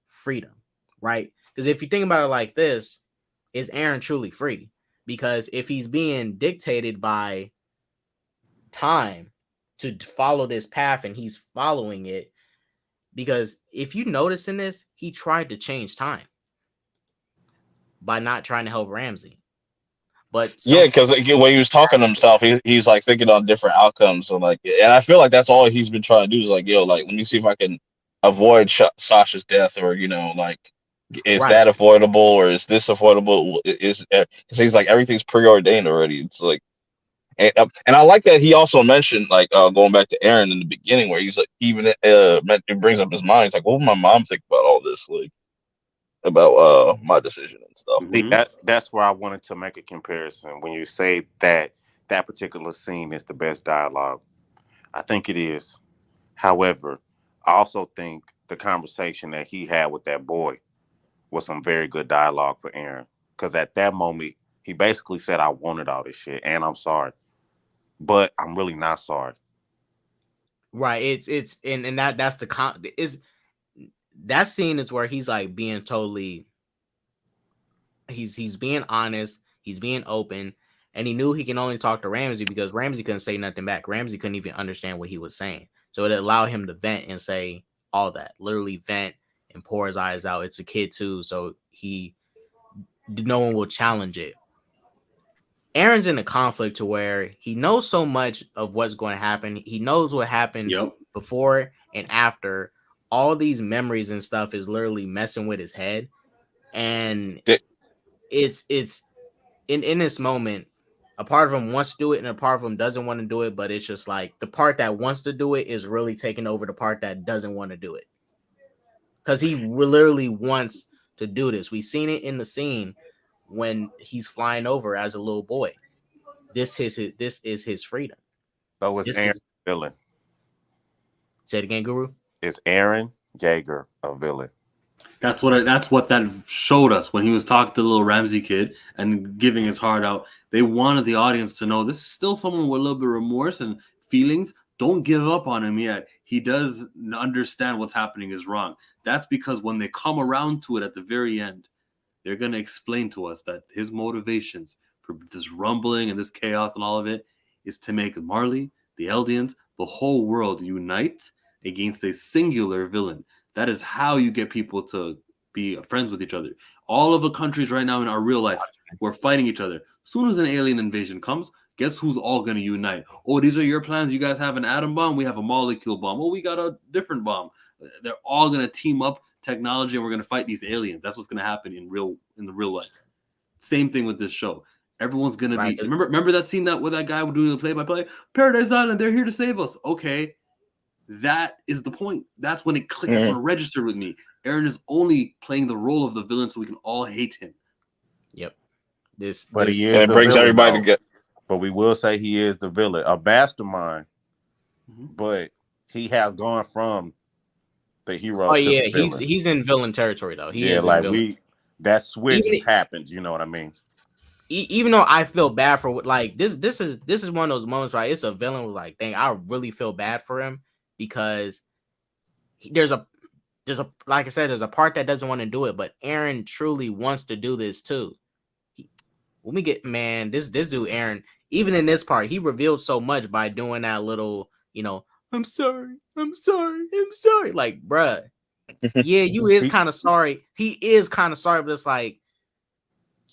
S3: freedom, right? Because if you think about it like this, is Aaron truly free? Because if he's being dictated by time to follow this path and he's following it, because if you notice in this, he tried to change time by not trying to help Ramsey. But
S2: Yeah, because when he was talking to himself, he's like thinking on different outcomes. So like, and I feel like that's all he's been trying to do is like, like, let me see if I can avoid Sasha's death, or like, is that avoidable, or is this avoidable? Is because he's like, everything's preordained already. It's like, and I like that he also mentioned, like, going back to Aaron in the beginning, where he's like, even it brings up his mind. He's like, what would my mom think about all this, like, about my decision and stuff.
S1: Mm-hmm.
S4: That's where I wanted to make a comparison. When you say that particular scene is the best dialogue, I think it is. However, I also think the conversation that he had with that boy was some very good dialogue for Aaron. Because at that moment, he basically said, I wanted all this shit and I'm sorry. But I'm really not sorry.
S3: Right. It's and that's that scene is where he's like being totally, he's being honest, he's being open, and he knew he can only talk to Ramsey because Ramsey couldn't say nothing back. Ramsey couldn't even understand what he was saying. So it allowed him to vent and say all that, literally vent and pour his eyes out. It's a kid too, so no one will challenge it. Aaron's in a conflict to where he knows so much of what's going to happen. He knows what happened before and after. All these memories and stuff is literally messing with his head. And it's in this moment, a part of him wants to do it and a part of him doesn't want to do it. But it's just like the part that wants to do it is really taking over the part that doesn't want to do it. Because he literally wants to do this. We've seen it in the scene when he's flying over as a little boy. This is his freedom.
S4: So is Aaron a villain?
S3: Say it again, Guru.
S4: Is Aaron Yeager a villain?
S1: That's what that showed us when he was talking to the little Ramsey kid and giving his heart out. They wanted the audience to know this is still someone with a little bit of remorse and feelings. Don't give up on him yet. He does understand what's happening is wrong. That's because when they come around to it at the very end, they're going to explain to us that his motivations for this rumbling and this chaos and all of it is to make Marley, the Eldians, the whole world unite against a singular villain. That is how you get people to be friends with each other. All of the countries right now in our real life, we're fighting each other. As soon as an alien invasion comes, guess who's all going to unite? Oh, these are your plans. You guys have an atom bomb. We have a molecule bomb. Oh, we got a different bomb. They're all going to team up technology and we're going to fight these aliens. That's what's going to happen in the real life. Same thing with this show. Everyone's going to be... Remember that scene with that guy doing the play-by-play? Paradise Island, they're here to save us. Okay. That is the point. That's when it clicked. That's when it registered with me. Aaron is only playing the role of the villain so we can all hate him.
S3: Yep.
S4: He is
S2: and it
S4: the
S2: brings
S4: villain,
S2: everybody together.
S4: But we will say he is the villain, a mastermind. But he has gone from the hero.
S3: Oh
S4: to
S3: yeah,
S4: the villain.
S3: he's in villain territory though. He is like
S4: that switch has happened. You know what I mean?
S3: Even though I feel bad for like this is one of those moments where it's a villain with like, dang, I really feel bad for him because there's a like I said, there's a part that doesn't want to do it, but Aaron truly wants to do this too. When we get this dude Aaron, even in this part, he revealed so much by doing that little, I'm sorry. Like, bruh, yeah, you is kind of sorry. He is kind of sorry, but it's like,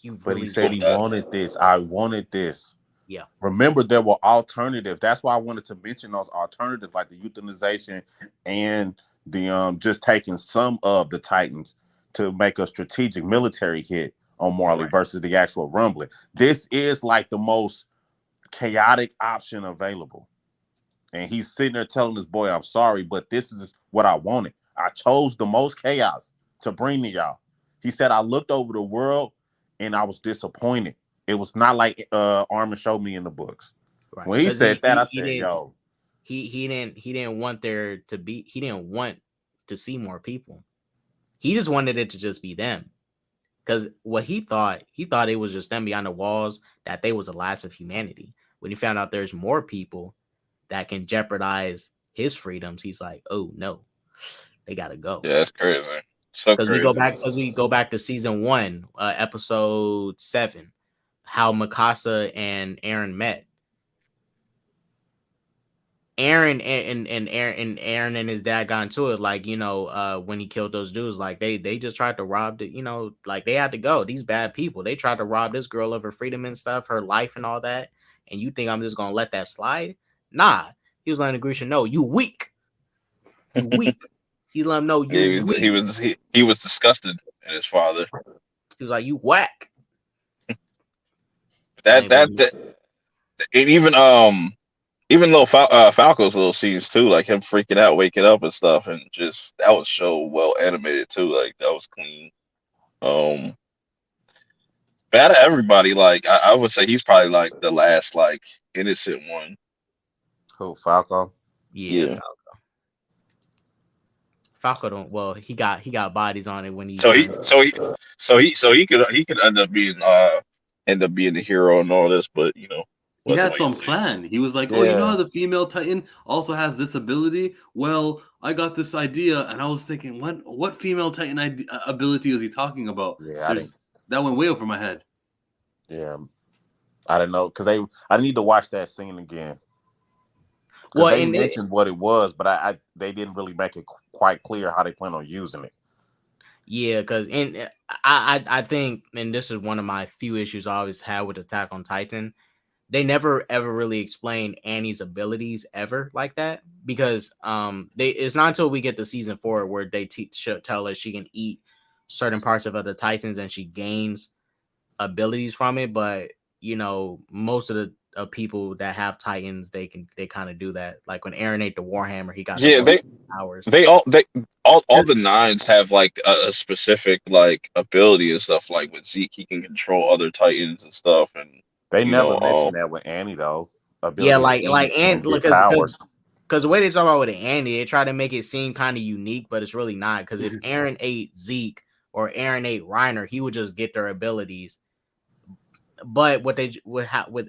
S3: you
S4: But
S3: really
S4: he said he wanted this. I wanted this.
S3: Yeah.
S4: Remember, there were alternatives. That's why I wanted to mention those alternatives, like the euthanization and the just taking some of the Titans to make a strategic military hit on Marley versus the actual rumbling. This is like the most chaotic option available. And he's sitting there telling this boy, I'm sorry, but this is what I wanted. I chose the most chaos to bring to y'all. He said, I looked over the world and I was disappointed. It was not like Armin showed me in the books.
S3: Right.
S4: When he said that, I said, yo.
S3: He didn't want there to be, he didn't want to see more people. He just wanted it to just be them. Because what he thought it was just them behind the walls, that they was the last of humanity. When he found out there's more people that can jeopardize his freedoms, he's like, oh no, they gotta go.
S2: Yeah, that's crazy. So
S3: because we go back to season 1, episode 7, how Mikasa and Aaron met. Aaron and his dad got into it, like, when he killed those dudes, like they just tried to rob the, like they had to go. These bad people, they tried to rob this girl of her freedom and stuff, her life and all that. And you think I'm just gonna let that slide? Nah, he was letting Grisha know, you weak. You weak. He let him know you weak.
S2: He was disgusted at his father.
S3: He was like, you whack.
S2: That even though Falco's little scenes too, like him freaking out, waking up and stuff, and just that was so well animated too. Like that was clean. But out of everybody, like I would say he's probably like the last like innocent one.
S4: Who, Falco?
S3: Yeah. Falco don't. Well, he got bodies on it when he.
S2: So he could end up being the hero and all this, but
S1: he had some plan. He was like, "Oh, you know how the female Titan also has this ability? Well, I got this idea, and I was thinking, what female Titan ability is he talking about?
S4: Yeah,
S1: that went way over my head.
S4: Yeah, I don't know because I need to watch that scene again.
S3: Well,
S4: they mentioned what it was, but they didn't really make it quite clear how they plan on using it.
S3: Yeah, because I think, and this is one of my few issues I always had with Attack on Titan. They never ever really explained Annie's abilities ever like that, because it's not until we get to season 4 where they tell us she can eat certain parts of other Titans and she gains abilities from it. But most of the people that have Titans, they kind of do that. Like when Aaron ate the Warhammer, he got powers.
S2: All the 9s have like a specific like ability and stuff. Like with Zeke, he can control other Titans and stuff, and
S4: they never mentioned that with Annie though.
S3: Yeah, like and because the way they talk about with Annie, they try to make it seem kind of unique, but it's really not. Because if Aaron ate Zeke or Aaron ate Reiner, he would just get their abilities. But with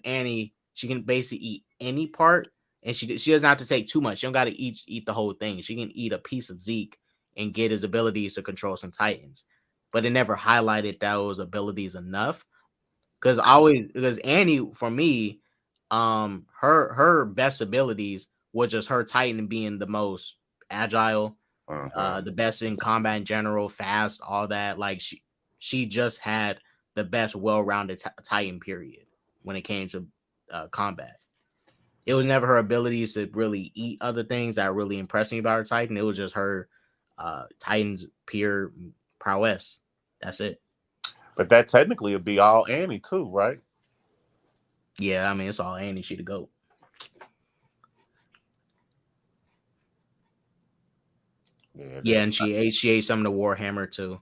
S3: Annie, she can basically eat any part, and she doesn't have to take too much. She don't got to eat the whole thing. She can eat a piece of Zeke and get his abilities to control some Titans. But it never highlighted those abilities enough. Because Annie, for me, her best abilities was just her Titan being the most agile, the best in combat in general, fast, all that. Like she just had the best well-rounded Titan period when it came to combat. It was never her abilities to really eat other things that really impressed me about her Titan. It was just her Titan's pure prowess. That's it.
S4: But that technically would be all Annie too, right?
S3: Yeah, I mean it's all Annie. She the GOAT. Yeah, and she ate some of the Warhammer too.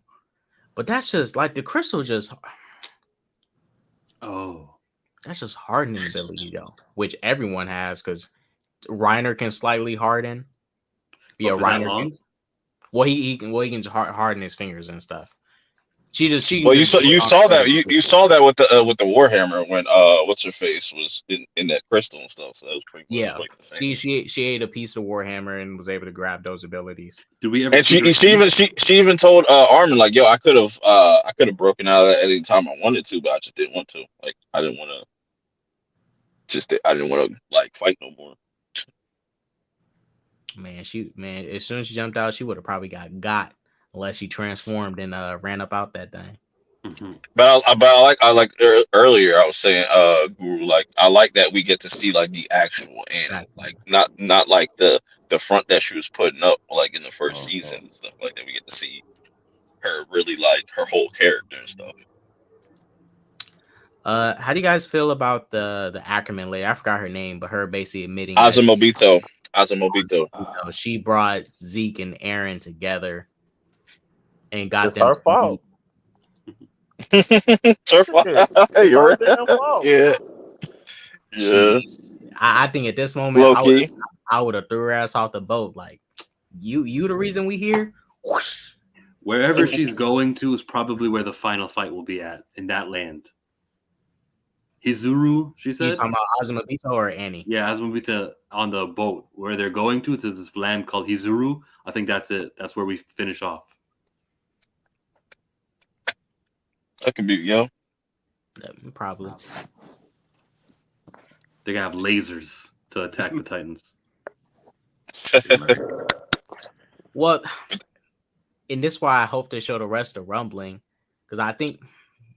S3: But that's just like the crystal just.
S1: Oh,
S3: that's just hardening ability though, which everyone has, because Reiner can slightly harden. Yeah, Reiner. He can harden his fingers and stuff. You
S2: saw that with the Warhammer when what's her face was in that crystal and stuff. So that was pretty cool.
S3: Yeah, she ate a piece of Warhammer and was able to grab those abilities.
S1: Did we ever?
S2: And she even told Armin like, yo, I could have broken out of that at any time I wanted to, but I just didn't want to. Like I didn't want to like fight no more.
S3: Man, as soon as she jumped out, she would have probably got unless she transformed and ran up out that thing.
S1: Mhm.
S2: But I like earlier I was saying, Guru, like I like that we get to see like the actual Annie,
S3: Facts,
S2: like
S3: man.
S2: not like the front that she was putting up like in the first
S4: Uh-huh.
S2: season and stuff like that. We get to see her really like her whole character and stuff.
S3: How do you guys feel about the Ackerman lady? I forgot her name, but her basically admitting that
S2: Azumobito.
S3: she brought Zeke and Aaron together and got
S4: It's
S3: them
S4: her
S3: to
S4: fault.
S2: It's her fault.
S4: Shit, it's
S2: You're
S4: her
S2: right.
S4: damn fault.
S2: Yeah, yeah.
S3: I think at this moment
S2: Low key.
S3: I would have threw her ass off the boat. Like you the reason we here. Whoosh.
S1: Wherever she's going to is probably where the final fight will be at in that land. Hizuru, she
S3: You
S1: said.
S3: talking about Azumabito or Annie?
S1: Yeah, Azumabita on the boat where they're going to this land called Hizuru. I think that's it. That's where we finish off.
S2: That could be
S3: Probably.
S1: They're gonna have lasers to attack the Titans.
S3: Well, and this is why I hope they show the rest of Rumbling, because I think,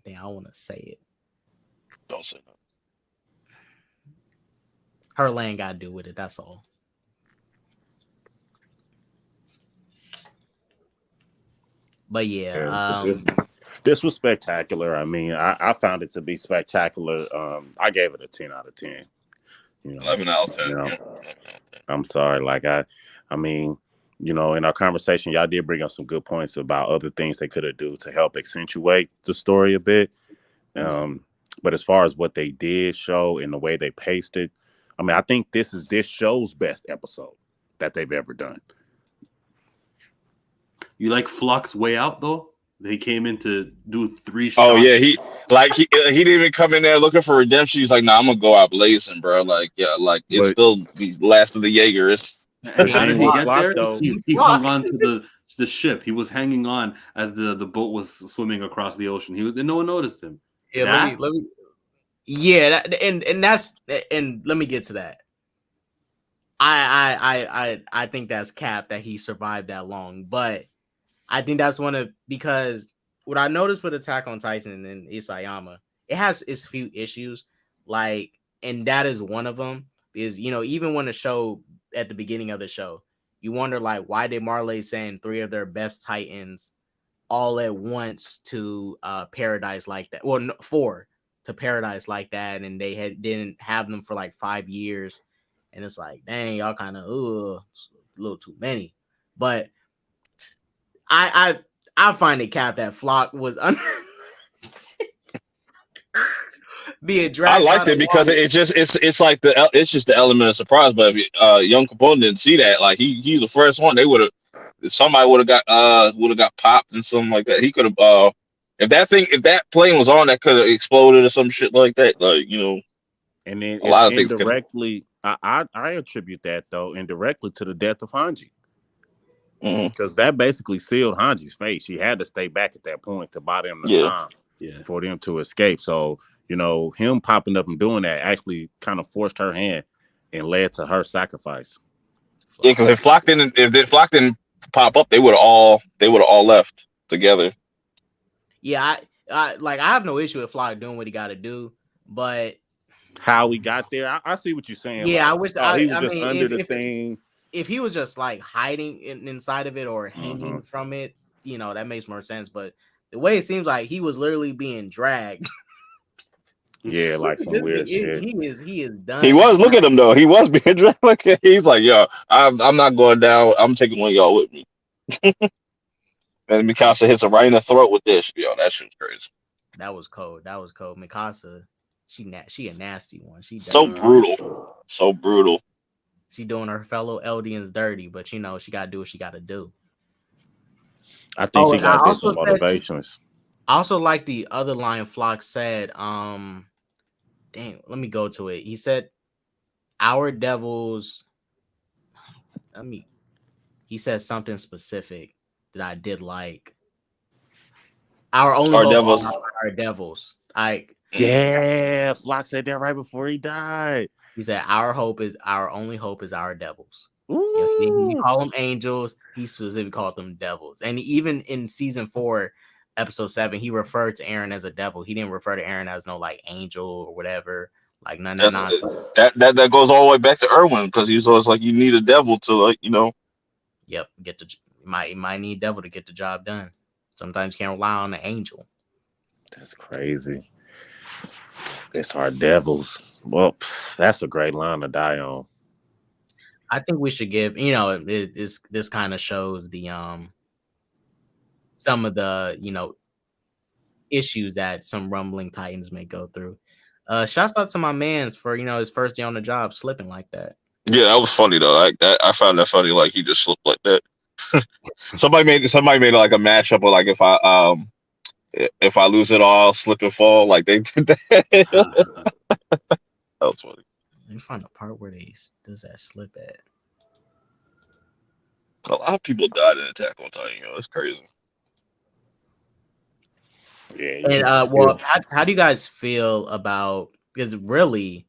S3: I don't want to say it.
S2: Don't say that.
S3: Her land got to do with it. That's all. But yeah,
S4: this was spectacular. I mean, I found it to be spectacular. I gave it a 10 out of 10.
S2: 11 out of 10.
S4: You know,
S2: Yeah.
S4: I'm sorry. Like I mean, in our conversation, y'all did bring up some good points about other things they could have do to help accentuate the story a bit. But as far as what they did show and the way they paced it, I mean, I think this show's best episode that they've ever done.
S1: You like Flock's way out though? They came in to do 3 shots.
S2: Oh yeah, he didn't even come in there looking for redemption. He's like, nah, I'm gonna go out blazing, bro. Like, yeah, like it's still the last of the Jaegers.
S1: And how did he get
S4: Flock,
S1: there?
S4: though.
S1: He hung on to the ship. He was hanging on as the boat was swimming across the ocean. No one noticed him.
S3: yeah. Let me. Yeah, and let me get to that. I think that's cap that he survived that long, but I think that's because what I noticed with Attack on Titan and Isayama, it has its few issues, like, and that is one of them. Is even when the show at the beginning of the show, you wonder like why did Marley send 3 of their best Titans all at once to paradise like that? Well, 4 to paradise like that, and they didn't have them for like 5 years, and it's like, dang, y'all kind of a little too many. But I find it cap that Flock was under being dragged.
S2: I liked it because it's just the element of surprise. But if Young Capone didn't see that, like he's the first one, somebody would have got popped and something like that. He could have if that plane was on, that could have exploded or some shit like that. Like
S4: and then
S2: a lot of things
S4: indirectly, I attribute that though indirectly to the death of Hanji. Because that basically sealed Hanji's fate. She had to stay back at that point to buy them the time for them to escape. So, him popping up and doing that actually kind of forced her hand and led to her sacrifice.
S2: Yeah, because if Flock didn't pop up, they would have all left together.
S3: Yeah, I have no issue with Flock doing what he got to do, but
S4: how we got there, I see what you're saying.
S3: Yeah,
S4: like,
S3: I wish
S4: he was just under the thing.
S3: If he was just like hiding inside of it or hanging from it, that makes more sense. But the way it seems like he was literally being dragged.
S4: Yeah, like some weird shit.
S3: He is done.
S2: He was, look at him though. He was being dragged. Like, he's like, yo, I'm not going down. I'm taking one of y'all with me. And Mikasa hits him right in the throat with this. Yo, that shit's crazy.
S3: That was cold. Mikasa, she a nasty one. She
S2: so brutal.
S3: She doing her fellow Eldians dirty, but she got to do what she got to do.
S4: I think she got different motivations.
S3: I also like the other line Flock said. Dang, let me go to it. He said, "Our devils." He said something specific that I did like. Our devils.
S4: Flock said that right before he died.
S3: He said, "Our only hope is our devils." You know, he didn't
S4: Ooh.
S3: call them angels. He specifically called them devils. And even in season 4, episode 7, he referred to Aaron as a devil. He didn't refer to Aaron as no like angel or whatever. Like none of that nonsense.
S2: That goes all the way back to Erwin because he's always like, you need a devil to like, you know.
S3: Yep, might need devil to get the job done. Sometimes you can't rely on the angel.
S4: That's crazy. It's our devils. Well, that's a great line to die on.
S3: I think we should give, you know, this kind of shows the some of the, you know, issues that some rumbling titans may go through. Shouts out to my man's for, you know, his first day on the job slipping like that.
S2: Yeah, that was funny though. Like that, I found that funny. Like he just slipped like that. somebody made like a mashup of like if I lose it all, slip and fall. Like they did that. That was funny.
S3: Let me find the part where they does that slip at.
S2: A lot of people died in Attack on Titan. You know, it's crazy.
S4: Yeah.
S3: And well, how do you guys feel about, because really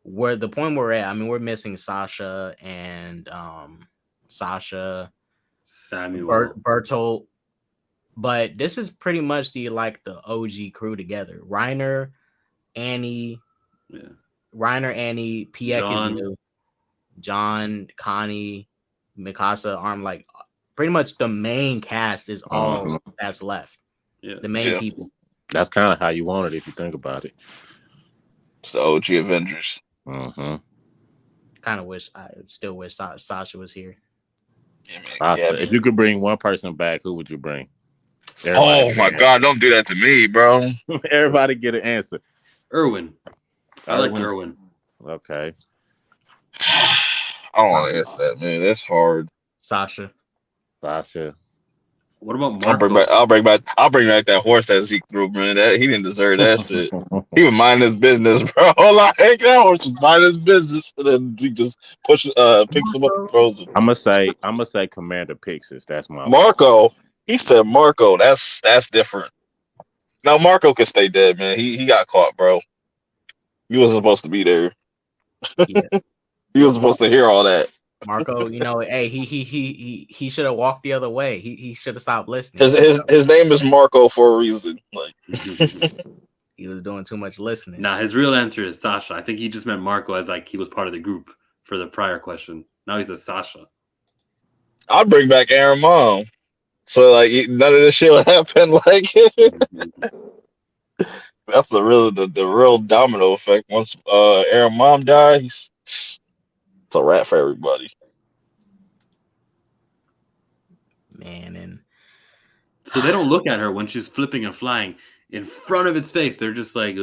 S3: where the point we're at, I mean, we're missing Sasha and Samuel Bertolt, but this is pretty much the OG crew together. Reiner, Annie, Piek is new, John, Connie, Mikasa, Arm, like pretty much the main cast is all that's left.
S1: Yeah.
S3: The main people.
S4: That's kind of how you want it if you think about it.
S2: It's the OG Avengers.
S3: I still wish Sasha was here.
S2: Yeah, man.
S4: Sasha, if you could bring one person back, who would you bring?
S2: Oh my God! Don't do that to me, bro.
S4: Everybody get an answer.
S1: Erwin. I liked Erwin.
S4: Okay.
S2: I don't want to answer that, man. That's hard.
S3: Sasha.
S1: What about Marco?
S2: I'll bring back that horse that Zeke threw, man. That he didn't deserve that shit. He was minding his business, bro. Like that horse was minding his business, and then Zeke just picks him up and throws him.
S4: I'm gonna say Commander Pixis. That's my
S2: Marco. He said Marco. That's different. Now Marco can stay dead, man. He got caught, bro. He wasn't supposed to be there.
S3: Yeah.
S2: He was supposed to hear all that.
S3: Marco, you know, hey, he should have walked the other way. He should have stopped listening.
S2: His name is Marco for a reason. Like
S3: he was doing too much listening.
S1: Nah, his real answer is Sasha. I think he just meant Marco as like he was part of the group for the prior question. Now he says Sasha.
S2: I'd bring back Aaron Mom. So like none of this shit would happen. Like that's the real domino effect. Once Aaron Mom died, it's a wrap for everybody.
S3: Man, and
S1: so they don't look at her when she's flipping and flying in front of its face. They're just like,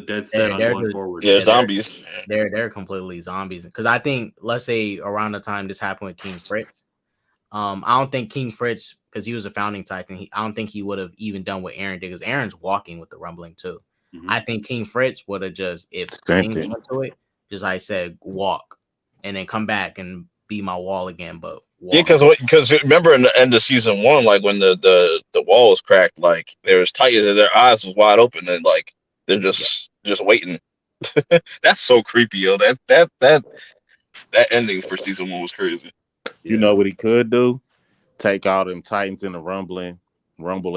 S1: dead set on going forward.
S2: Yeah, zombies.
S3: They're completely zombies. Because I think, let's say around the time this happened with King Fritz, I don't think King Fritz, because he was a founding Titan, I don't think he would have even done what Aaron did, because Aaron's walking with the rumbling too. I think King Fritz would have just, if things went to it, just like I said, walk and then come back and be my wall again. But walk.
S2: Yeah, because remember in the end of season 1, like when the wall was cracked, like there was Titans and their eyes was wide open and like they're just waiting. That's so creepy, yo. That ending for season 1 was crazy.
S4: You know what he could do? Take all them Titans in the rumble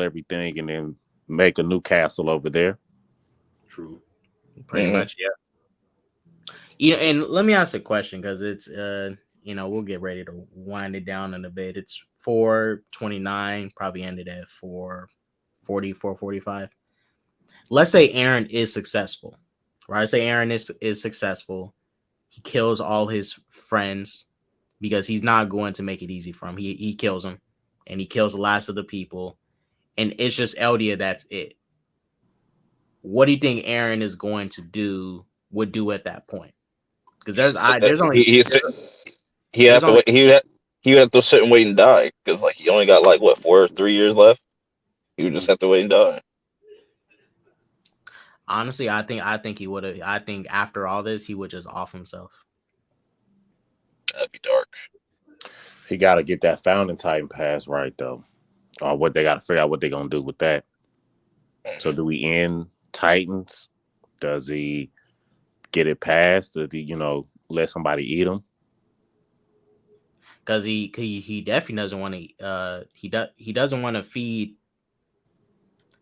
S4: everything, and then make a new castle over there.
S1: True.
S3: Pretty much, yeah. You know, and let me ask a question, because it's you know, we'll get ready to wind it down in a bit. It's 4:29, probably ended at 4:40, 4:45. Let's say Aaron is successful, right? Say Aaron is successful. He kills all his friends because he's not going to make it easy for him. He kills them, and he kills the last of the people, and it's just Eldia. That's it. What do you think Aaron is going to would do at that point? Because there's only
S2: he would have to sit and wait and die, because like he only got like what 4 or 3 years left. He would just have to wait and die.
S3: Honestly, I think he would have. I think after all this, he would just off himself.
S2: That'd be dark.
S4: He got to get that founding Titan pass right though, or what they got to figure out what they're gonna do with that. So do we end Titans? Does he get it passed? Does he, let somebody eat him?
S3: because he definitely doesn't want to. He doesn't want to feed.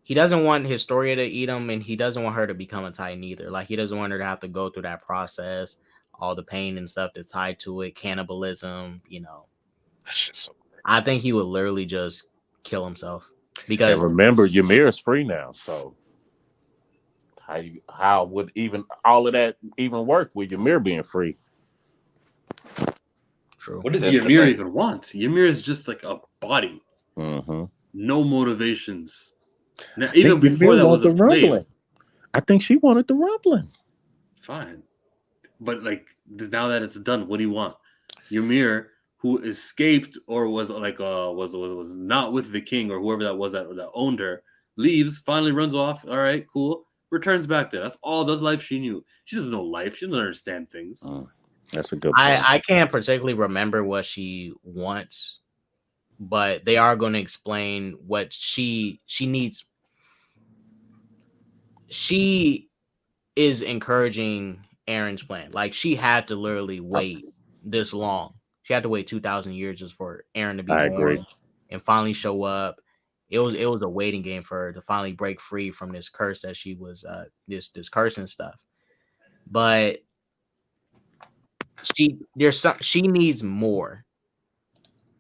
S3: He doesn't want Historia to eat him, and he doesn't want her to become a Titan either. Like, he doesn't want her to have to go through that process, all the pain and stuff that's tied to it, cannibalism.
S2: That's just so crazy.
S3: I think he would literally just kill himself because
S4: And remember, Ymir is free now, so how would even all of that even work with Ymir being free?
S3: true.
S1: What does
S2: That's
S1: Ymir
S2: right.
S1: even want? Ymir is just like a body,
S4: Mm-hmm.
S1: no motivations. Now, even before that was a slave.
S4: I think she wanted the rumbling.
S1: Fine, but like now that it's done, what do you want? Ymir, who escaped or was like was not with the king or whoever that was that owned her, leaves, finally runs off. All right, cool. Returns back there. That's all the life she knew. She doesn't know life. She doesn't understand things.
S4: That's a good point.
S3: I can't particularly remember what she wants, but they are going to explain what she needs. She is encouraging Aaron's plan. Like, she had to literally wait this long. She had to wait 2,000 years just for Aaron to be born
S4: agree.
S3: and finally show up. It was a waiting game for her to finally break free from this curse that she was this curse and stuff. But she needs more.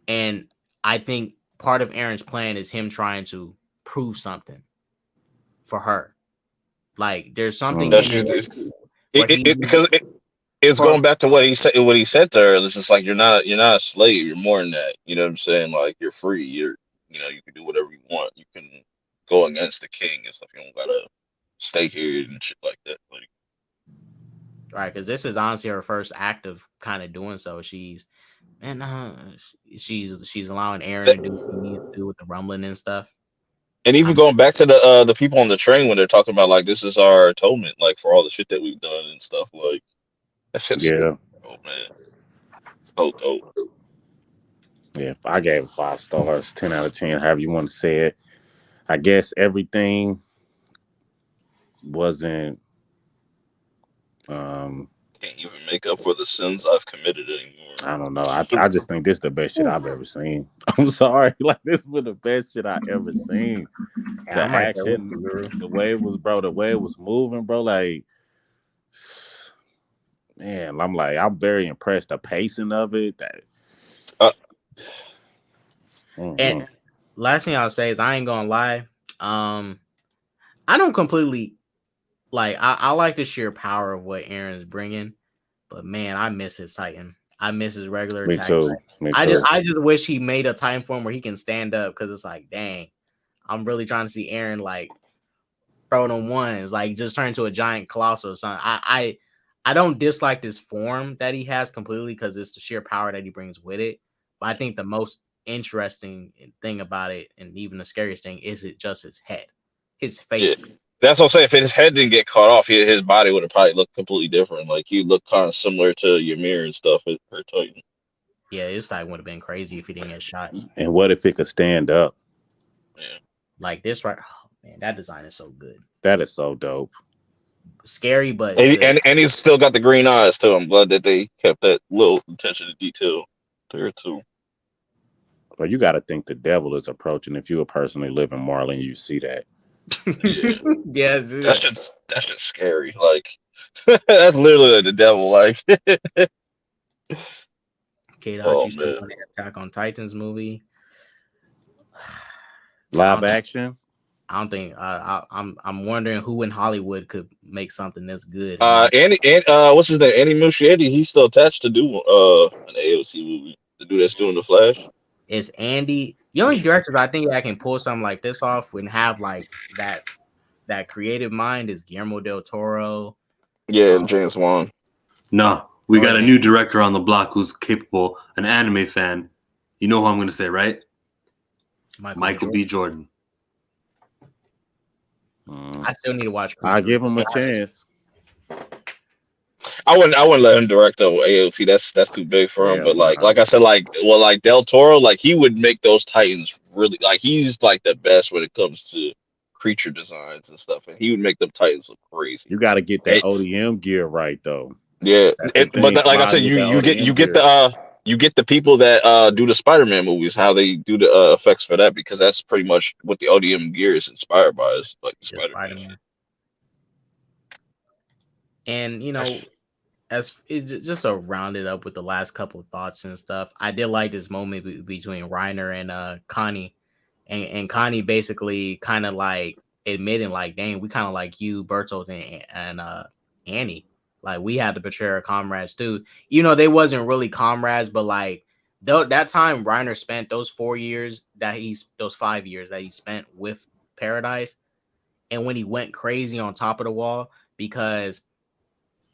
S3: And I think part of Aaron's plan is him trying to prove something for her. Like, there's something
S2: That's
S3: in
S2: just,
S3: it,
S2: because it's going back to what he said. What he said to her. It's just like you're not a slave. You're more than that. You know what I'm saying? Like, you're free. You can do whatever you want. You can go against the king and stuff. You don't gotta stay here and shit like that. Like,
S3: right, because this is honestly her first act of kind of doing so. She's allowing Aaron to do what he needs to do with the rumbling and stuff.
S2: and even going back to the people on the train when they're talking about like this is our atonement, like for all the shit that we've done and stuff. Like, that shit's so dope, man. So dope.
S4: Yeah, if I gave it 5 stars, 10 out of 10, however you want to say it. I guess everything wasn't
S2: Can't even make up for the sins I've committed anymore.
S4: I don't know. I just think this is the best shit I've ever seen. I'm sorry. Like, this was the best shit I ever seen. The action, the way it was, bro, the way it was moving, bro, like, man, I'm very impressed. The pacing of it.
S3: And last thing I'll say is I ain't gonna lie. I don't completely like. I like the sheer power of what Aaron's bringing, but man, I miss his Titan. I miss his regular attack.
S4: Me too.
S3: I just wish he made a Titan form where he can stand up, because it's like, dang, I'm really trying to see Aaron like throw them ones, like just turn into a giant colossal or something. I don't dislike this form that he has completely, because it's the sheer power that he brings with it. But I think the most interesting thing about it, and even the scariest thing, is it just his head, his face.
S2: Yeah. That's what I'm saying. If his head didn't get cut off, his body would have probably looked completely different. Like, he'd look kind of similar to Ymir and stuff. Her Titan.
S3: Yeah, this Titan would have been crazy if he didn't get shot.
S4: And what if it could stand up?
S2: Yeah.
S3: Like this, right? Oh, man, that design is so good.
S4: That is so dope.
S3: Scary, but
S2: and he's still got the green eyes too. I'm glad that they kept that little attention to detail there too.
S4: But you got to think the devil is approaching. If you were personally living Marlin, you see that.
S3: Yeah,
S2: that's just scary. Like, that's literally the devil. Like,
S3: Kate, you still want the Attack on Titans movie?
S4: Live action?
S3: I don't think. I'm wondering who in Hollywood could make something that's good.
S2: Andy, what's his name? Andy Muschietti. He's still attached to do an AOC movie. The dude that's doing the Flash.
S3: It's Andy. The only director I think I can pull something like this off and have like that creative mind is Guillermo del Toro.
S2: Yeah, and James Wan.
S1: No, we got a new director on the block who's capable, an anime fan. You know who I'm going to say, right? Michael B. Jordan.
S3: I still need to watch.
S4: I give him a chance.
S2: I wouldn't let him direct though. AOT, that's too big for him. But like I said, like Del Toro, like he would make those Titans really, like he's like the best when it comes to creature designs and stuff, and he would make them Titans look crazy.
S4: You got to get that ODM gear right though.
S2: Yeah, but like I said, you get you get the people that do the Spider-Man movies, how they do the effects for that, because that's pretty much what the ODM gear is inspired by, is like the
S3: Just
S2: Spider-Man.
S3: Spider-Man. And as it's just to round it up with the last couple of thoughts and stuff, I did like this moment between Reiner and Connie, and Connie basically kind of like admitting like, dang, we kind of like you, Bertolt and Annie, like we had to betray our comrades too. They wasn't really comrades, but like that time Reiner spent those 5 years that he spent with Paradise, and when he went crazy on top of the wall because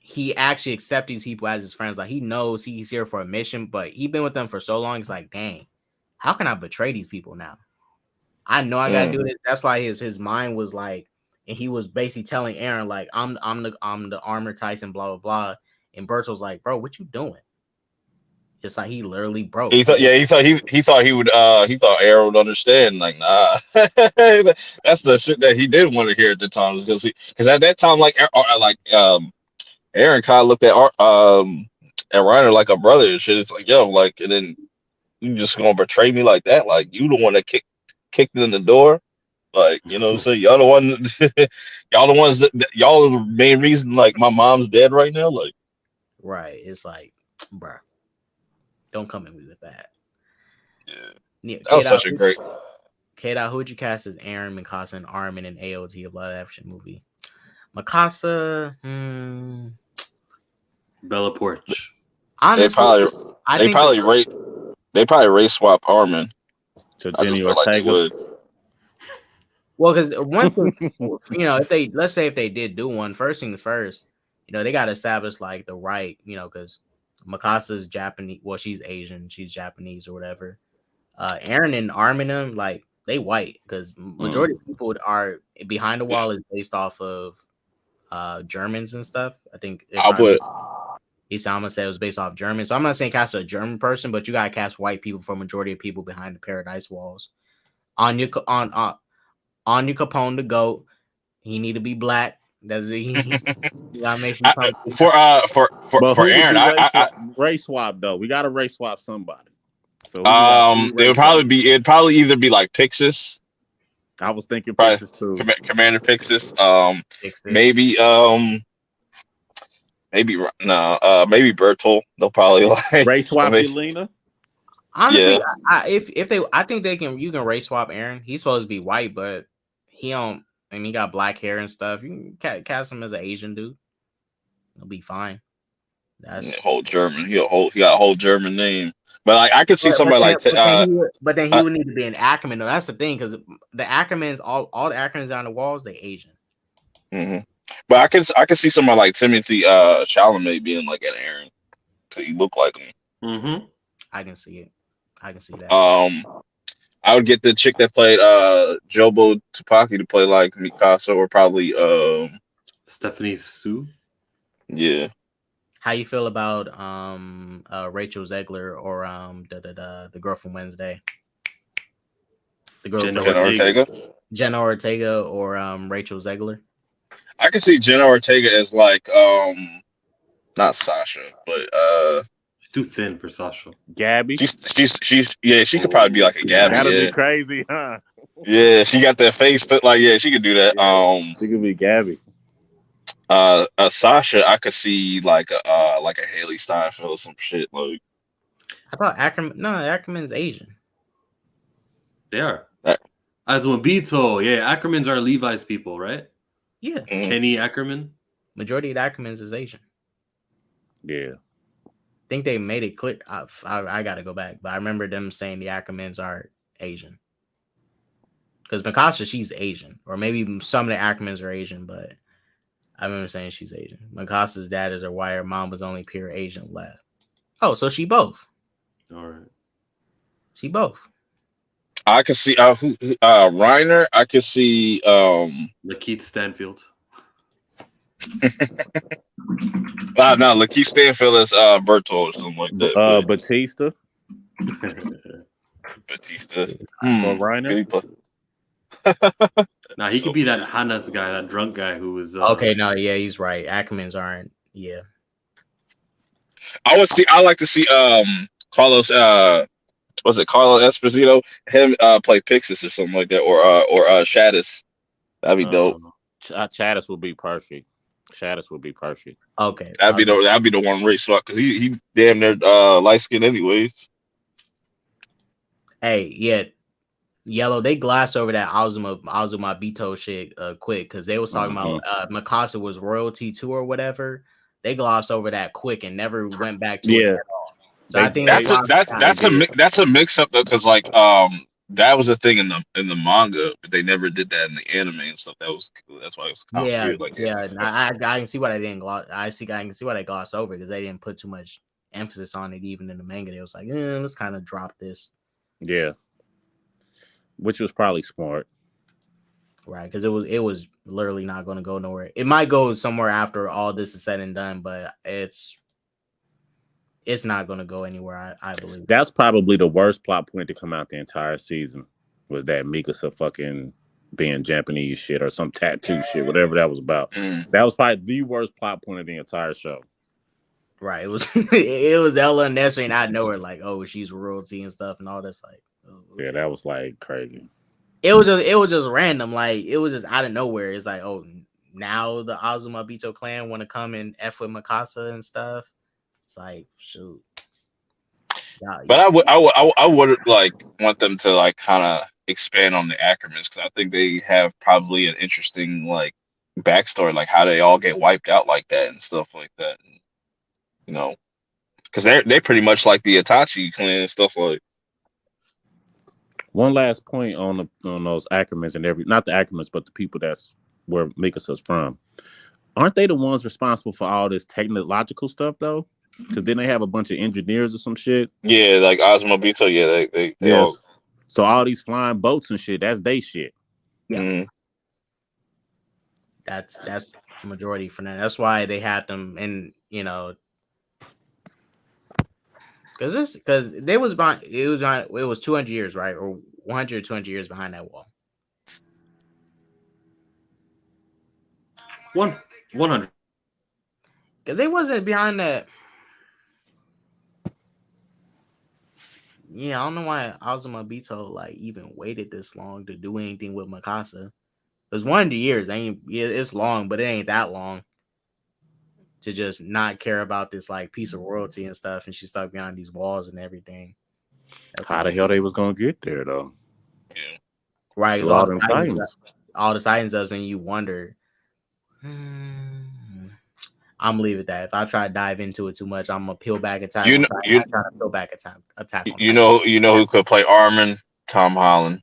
S3: he actually accepts these people as his friends. Like, he knows he's here for a mission, but he's been with them for so long. He's like, dang, how can I betray these people now? I know I gotta do this. That's why his mind was like, and he was basically telling Aaron, like, I'm the armor Tyson, blah blah blah. And Bertolt's like, bro, what you doing? It's like he literally broke.
S2: He thought Aaron would understand. Like, nah, that's the shit that he did want to hear at the time, because at that time, Aaron kind of looked at Reiner like a brother and shit. It's like, yo, like, and then you just gonna betray me like that? Like, you the one that kicked in the door. Like, you know what I'm saying? Y'all the ones that y'all are the main reason, like, my mom's dead right now. Like,
S3: right. It's like, bruh, don't come at me with that.
S2: Yeah, that was such a great.
S3: K-Dot, who would you cast as Aaron, Mikasa, and Armin in AOT of live action movie? Mikasa,
S1: Bella Porch.
S3: Honestly,
S2: they probably race swap Armin.
S4: To Jenny Ortega.
S2: Like,
S3: well, because one thing, let's say if they did do one, first things first, they got to establish like the right, because Mikasa's Japanese. Well, she's Asian, she's Japanese or whatever. Aaron and Armin, like, they white, because majority of people are behind the wall is based off of Germans and stuff. I think I'm gonna say it was based off German. So I'm not saying cast a German person, but you gotta cast white people for majority of people behind the Paradise walls. Anya Capone, the GOAT, he need to be black. That he gotta make sure
S2: for Aaron.
S4: Race swap though. We gotta race swap somebody. So
S2: it'd probably either be like Pixis.
S4: I was thinking Pixis too.
S2: Commander Pixis. Maybe maybe Bertolt. They'll probably like
S4: race swap Elena.
S3: Honestly, yeah. I think you can race swap Aaron. He's supposed to be white, but he don't. I mean, he got black hair and stuff. You can cast him as an Asian dude. He'll be fine. That's
S2: whole German. He got a whole German name. But like, I could see somebody
S3: but then he would need to be an Ackerman. Though. That's the thing, because the Ackermans, all the Ackermans on the walls, they Asian.
S2: Mm-hmm. But I could see somebody like Timothy Chalamet being like an Aaron, because he look like him.
S1: Mm-hmm.
S3: I can see it. I can see that.
S2: I would get the chick that played Jobo Tupaki to play like Mikasa, or probably
S1: Stephanie Sue.
S2: Yeah.
S3: How you feel about Rachel Zegler or the girl from Wednesday? The girl Jenna Ortega or Rachel Zegler?
S2: I can see Jenna Ortega as like not Sasha, but
S1: she's too thin for Sasha.
S4: Gabby.
S2: She could probably be like a Gabby.
S4: That'd be crazy, huh?
S2: Yeah, she got that face she could do that.
S4: She could be Gabby.
S2: Sasha, I could see like a Haley Steinfeld or some shit. Like,
S3: I thought Ackerman's Asian.
S1: They are. Azumabito, yeah, Ackermans are Levi's people, right?
S3: Yeah.
S1: Kenny Ackerman.
S3: Majority of the Ackermans is Asian.
S4: Yeah.
S3: I think they made it clear. I got to go back, but I remember them saying the Ackermans are Asian. Because Mikasa, she's Asian, or maybe some of the Ackermans are Asian, but I remember saying she's Asian. Mikasa's dad is her white. Her mom was only pure Asian left. Oh, so she both.
S1: All right.
S3: She both.
S2: I could see Reiner. I could see
S1: Lakeith Stanfield.
S2: No, Lakeith Stanfield is Bertolt or something like that.
S4: Batista.
S2: Or
S4: Reiner.
S1: Nah, he could be that Hannes guy, that drunk guy who was.
S3: Okay, no, yeah, he's right. Ackermans aren't. Yeah.
S2: I like to see Carlos was it Carlos Esposito? Him play Pixis or something like that, or Shaddis. That'd be dope.
S4: Chattis would be perfect. Chattis would be perfect.
S3: Okay,
S2: That'd be the one race swap because he damn near light skinned anyways.
S3: hey, yeah, Yellow. They glossed over that Azuma Bito shit quick because they was talking about Mikasa was royalty too or whatever. They glossed over that quick and never went back to it at all. So I think
S2: that's a mix up though, because like that was a thing in the manga, but they never did that in the anime and stuff. That's why it was kind of weird. Like
S3: I can see what I didn't gloss. I can see what I glossed over because they didn't put too much emphasis on it even in the manga. They was like, let's kind of drop this.
S4: Yeah, which was probably smart,
S3: right? Because it was literally not going to go nowhere. It might go somewhere after all this is said and done, but it's not going to go anywhere. I believe
S4: that's probably the worst plot point to come out the entire season. Was that Mikasa fucking being Japanese shit or some tattoo shit, whatever that was about. That was probably the worst plot point of the entire show.
S3: Right. It was it was Ella and Nestor and I know her like, oh, she's royalty and stuff and all this. Like, oh, okay.
S4: Yeah, that was like crazy.
S3: It was just random. Like it was just out of nowhere. It's like, oh, now the Azuma Bito clan want to come and F with Mikasa and stuff. It's like, shoot.
S2: But I would like want them to like kind of expand on the Ackermans because I think they have probably an interesting like backstory, like how they all get wiped out like that and stuff like that. And, you know, because they're pretty much like the Itachi clan and stuff like.
S4: One last point on those Ackermans and not the Ackermans, but the people that's where Mikasa's from. Aren't they the ones responsible for all this technological stuff though? Because then they have a bunch of engineers or some shit.
S2: Yeah, like Azuma Bito. Yeah, they all.
S4: So all these flying boats and shit, that's they shit.
S3: Yeah.
S2: Mm-hmm.
S3: That's majority for that. That's why they had them in, you know, because they was behind, it was 200 years, right? Or 100 or 200 years behind that wall.
S1: 100.
S3: Because they wasn't behind that. Yeah, I don't know why Azuma Bito like even waited this long to do anything with Mikasa. Because 100 years it's long, but it ain't that long to just not care about this like piece of royalty and stuff, and she's stuck behind these walls and everything.
S4: How the hell they was gonna get there though?
S2: Yeah.
S3: Right, all the Titans does, and you wonder. I'm gonna leave it that. If I try to dive into it too much, I'm gonna peel back Attack. I'm trying to peel back Attack.
S2: You know who could play Armin? Tom Holland.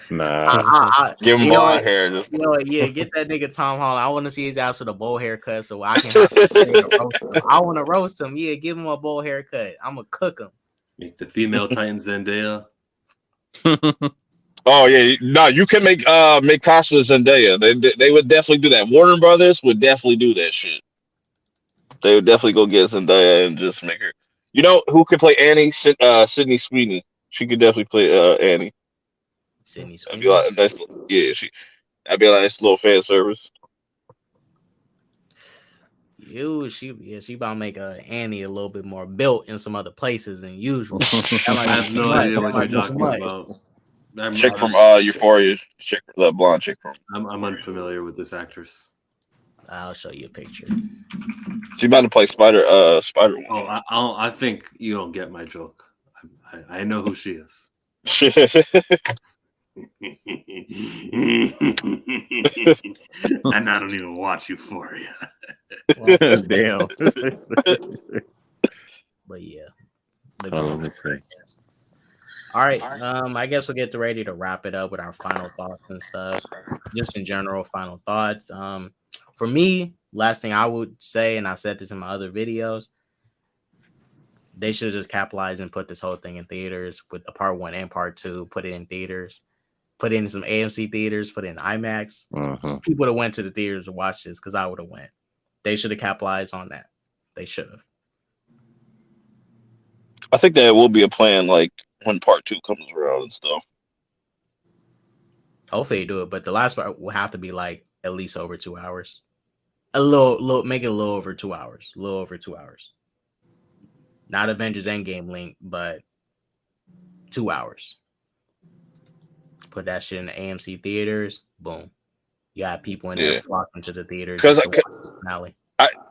S4: Nah,
S2: give him blonde hair.
S3: Get that nigga Tom Holland. I want to see his ass with a bowl haircut, so I can. Roast him. I want to roast him. Yeah, give him a bowl haircut. I'm gonna cook him.
S1: Make the female Titan Zendaya.
S2: Oh yeah, no, you can make Casa Zendaya. They would definitely do that. Warner Brothers would definitely do that shit. They would definitely go get Zendaya and just make her. You know who could play Annie? Sydney Sweeney. She could definitely play Annie.
S3: Sydney Sweeney.
S2: That'd be like a nice little fan service.
S3: She about to make Annie a little bit more built in some other places than usual.
S1: I have no idea what you're talking about.
S2: Chick from Euphoria. That blonde chick from.
S1: I'm unfamiliar with this actress.
S3: I'll show you a picture.
S2: She's about to play Spider-Woman.
S1: Oh, I think you don't get my joke. I know who she is. And I don't even watch Euphoria.
S4: Damn.
S3: But yeah. All right. I guess we'll get ready to wrap it up with our final thoughts and stuff. Just in general, final thoughts. For me, last thing I would say, and I said this in my other videos, they should just capitalize and put this whole thing in theaters with the part 1 and part 2. Put it in theaters. Put it in some AMC theaters. Put it in IMAX. People would have went to the theaters to watch this because I would have went. They should have capitalized on that. They should have.
S2: I think that will be a plan, like when part 2 comes around and stuff.
S3: Hopefully they do it, but the last part will have to be like at least over 2 hours. Make it a little over 2 hours. A little over 2 hours. not Avengers Endgame link, but 2 hours. Put that shit in the AMC theaters. Boom. You got people in there flocking to the theaters
S2: Because
S3: just to watch the finale.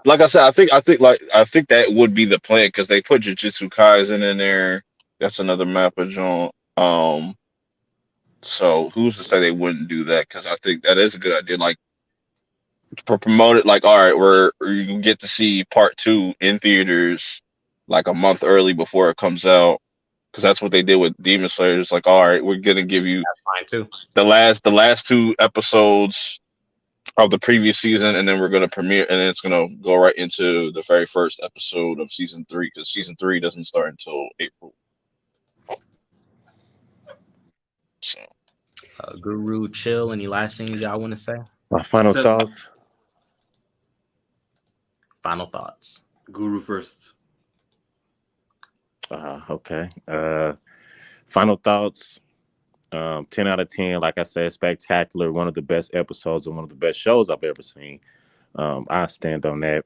S2: like I said, I think that would be the plan because they put Jujutsu Kaisen in there. That's another Mappa joint. So who's to say they wouldn't do that? Because I think that is a good idea. Like promote it. Like all right, you can get to see part 2 in theaters like a month early before it comes out. Because that's what they did with Demon Slayer. It's like all right, we're gonna give you
S3: That's fine too.
S2: the last 2 episodes of the previous season, and then we're gonna premiere, and then it's gonna go right into the very first episode of season 3 because season 3 doesn't start until April. So,
S3: Guru, chill. Any last things y'all want to say?
S4: My final thoughts.
S3: Final thoughts.
S1: Guru first.
S4: Okay. Final thoughts. 10 out of 10. Like I said, spectacular. One of the best episodes and one of the best shows I've ever seen. I stand on that.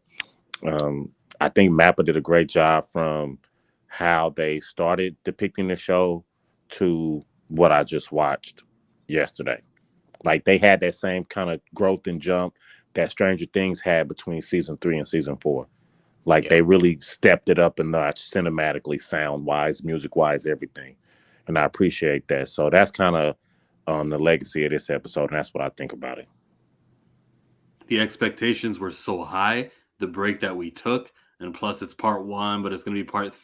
S4: I think Mappa did a great job from how they started depicting the show to what I just watched yesterday. Like they had that same kind of growth and jump that Stranger Things had between season 3 and season 4. Like they really stepped it up a notch cinematically, sound-wise, music-wise, everything. And I appreciate that. So that's kind of the legacy of this episode, and that's what I think about it.
S1: The expectations were so high, the break that we took, and plus it's part 1, but it's going to be part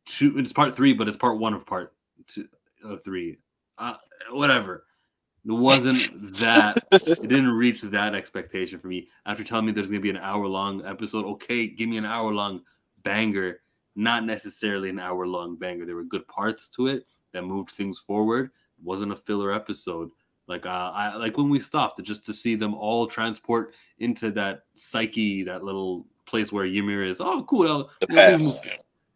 S1: 2. It's part 3, but it's part 1 of part 2, 3. Whatever. It wasn't that. It didn't reach that expectation for me. After telling me there's going to be an hour-long episode, okay, give me an hour-long banger. Not necessarily an hour-long banger. There were good parts to it that moved things forward. It wasn't a filler episode. Like I like when we stopped just to see them all transport into that psyche, that little place where Ymir is. Oh, cool.
S2: the past.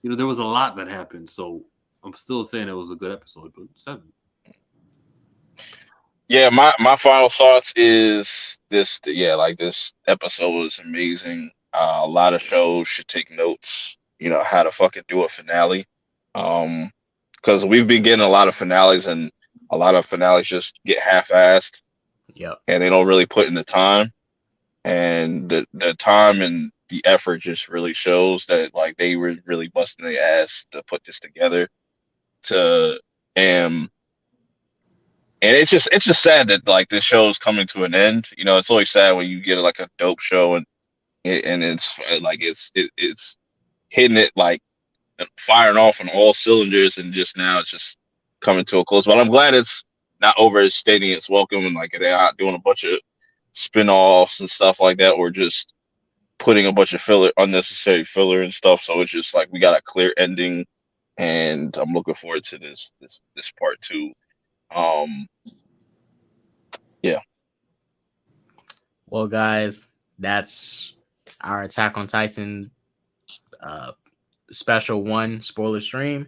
S1: There was a lot that happened. So I'm still saying it was a good episode, but 7.
S2: Yeah, my final thoughts is this. Yeah, like this episode was amazing. A lot of shows should take notes. How to fucking do a finale. Because we've been getting a lot of finales, and a lot of finales just get half-assed.
S3: Yep.
S2: And they don't really put in the time, and the time and the effort just really shows that like they were really busting their ass to put this together. And it's just sad that like this show is coming to an end. It's always sad when you get like a dope show and it's like it's hitting it like firing off on all cylinders, and just now it's just coming to a close. But I'm glad it's not overstating its welcome, and like they're not doing a bunch of spin-offs and stuff like that, or just putting a bunch of unnecessary filler and stuff. So it's just like we got a clear ending, and I'm looking forward to this part 2. Yeah.
S3: Well, guys, that's our Attack on Titan special 1 spoiler stream.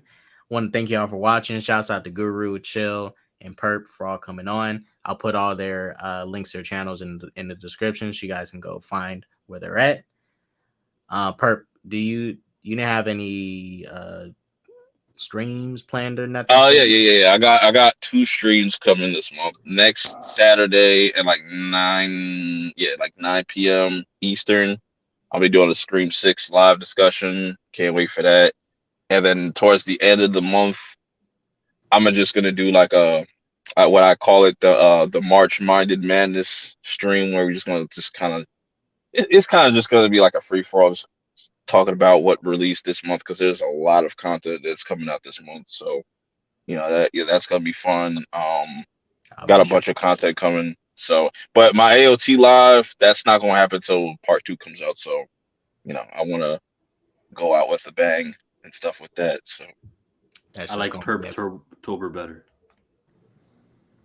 S3: Want to thank y'all for watching. Shouts out to Guru, Chill, and Perp for all coming on. I'll put all their links to their channels in the description so you guys can go find where they're at. Perp, do you have any streams planned or nothing?
S2: Oh yeah. I got 2 streams coming this month. Next Saturday at like 9 p.m. Eastern. I'll be doing a Scream 6 live discussion. Can't wait for that. And then towards the end of the month, I'm just gonna do like what I call it the March Minded Madness stream, where we're just gonna it's kind of just gonna be like a free for all, talking about what released this month, because there's a lot of content that's coming out this month. So that's gonna be fun. Got a bunch of content coming. So, but my AOT live, that's not gonna happen until part 2 comes out. So, I want to go out with a bang and stuff with that. So,
S1: I like Perptober better.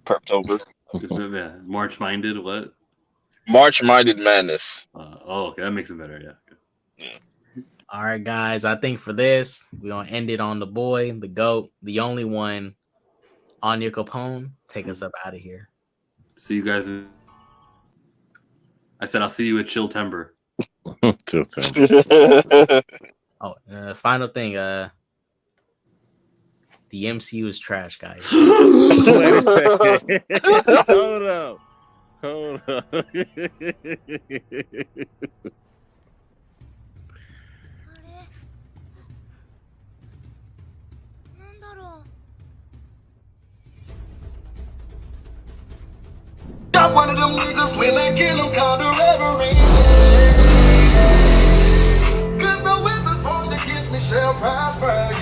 S2: Perptober.
S1: Yeah. March Minded. What?
S2: March Minded Madness.
S1: Okay, that makes it better. Yeah.
S3: All right, guys. I think for this, we're gonna end it on the boy, the GOAT, the only one, Anya Capone. Take us up out of here.
S1: See you guys. I said I'll see you at Chill Timber.
S4: Chill Timber.
S3: Oh, Final thing. The MCU is trash, guys.
S4: Wait a second. Hold up. Hold up.
S5: なんだろう。
S6: Got one of them niggas when they kill them called the reverend. Cause no weapon formed against me shall prosper. Yeah.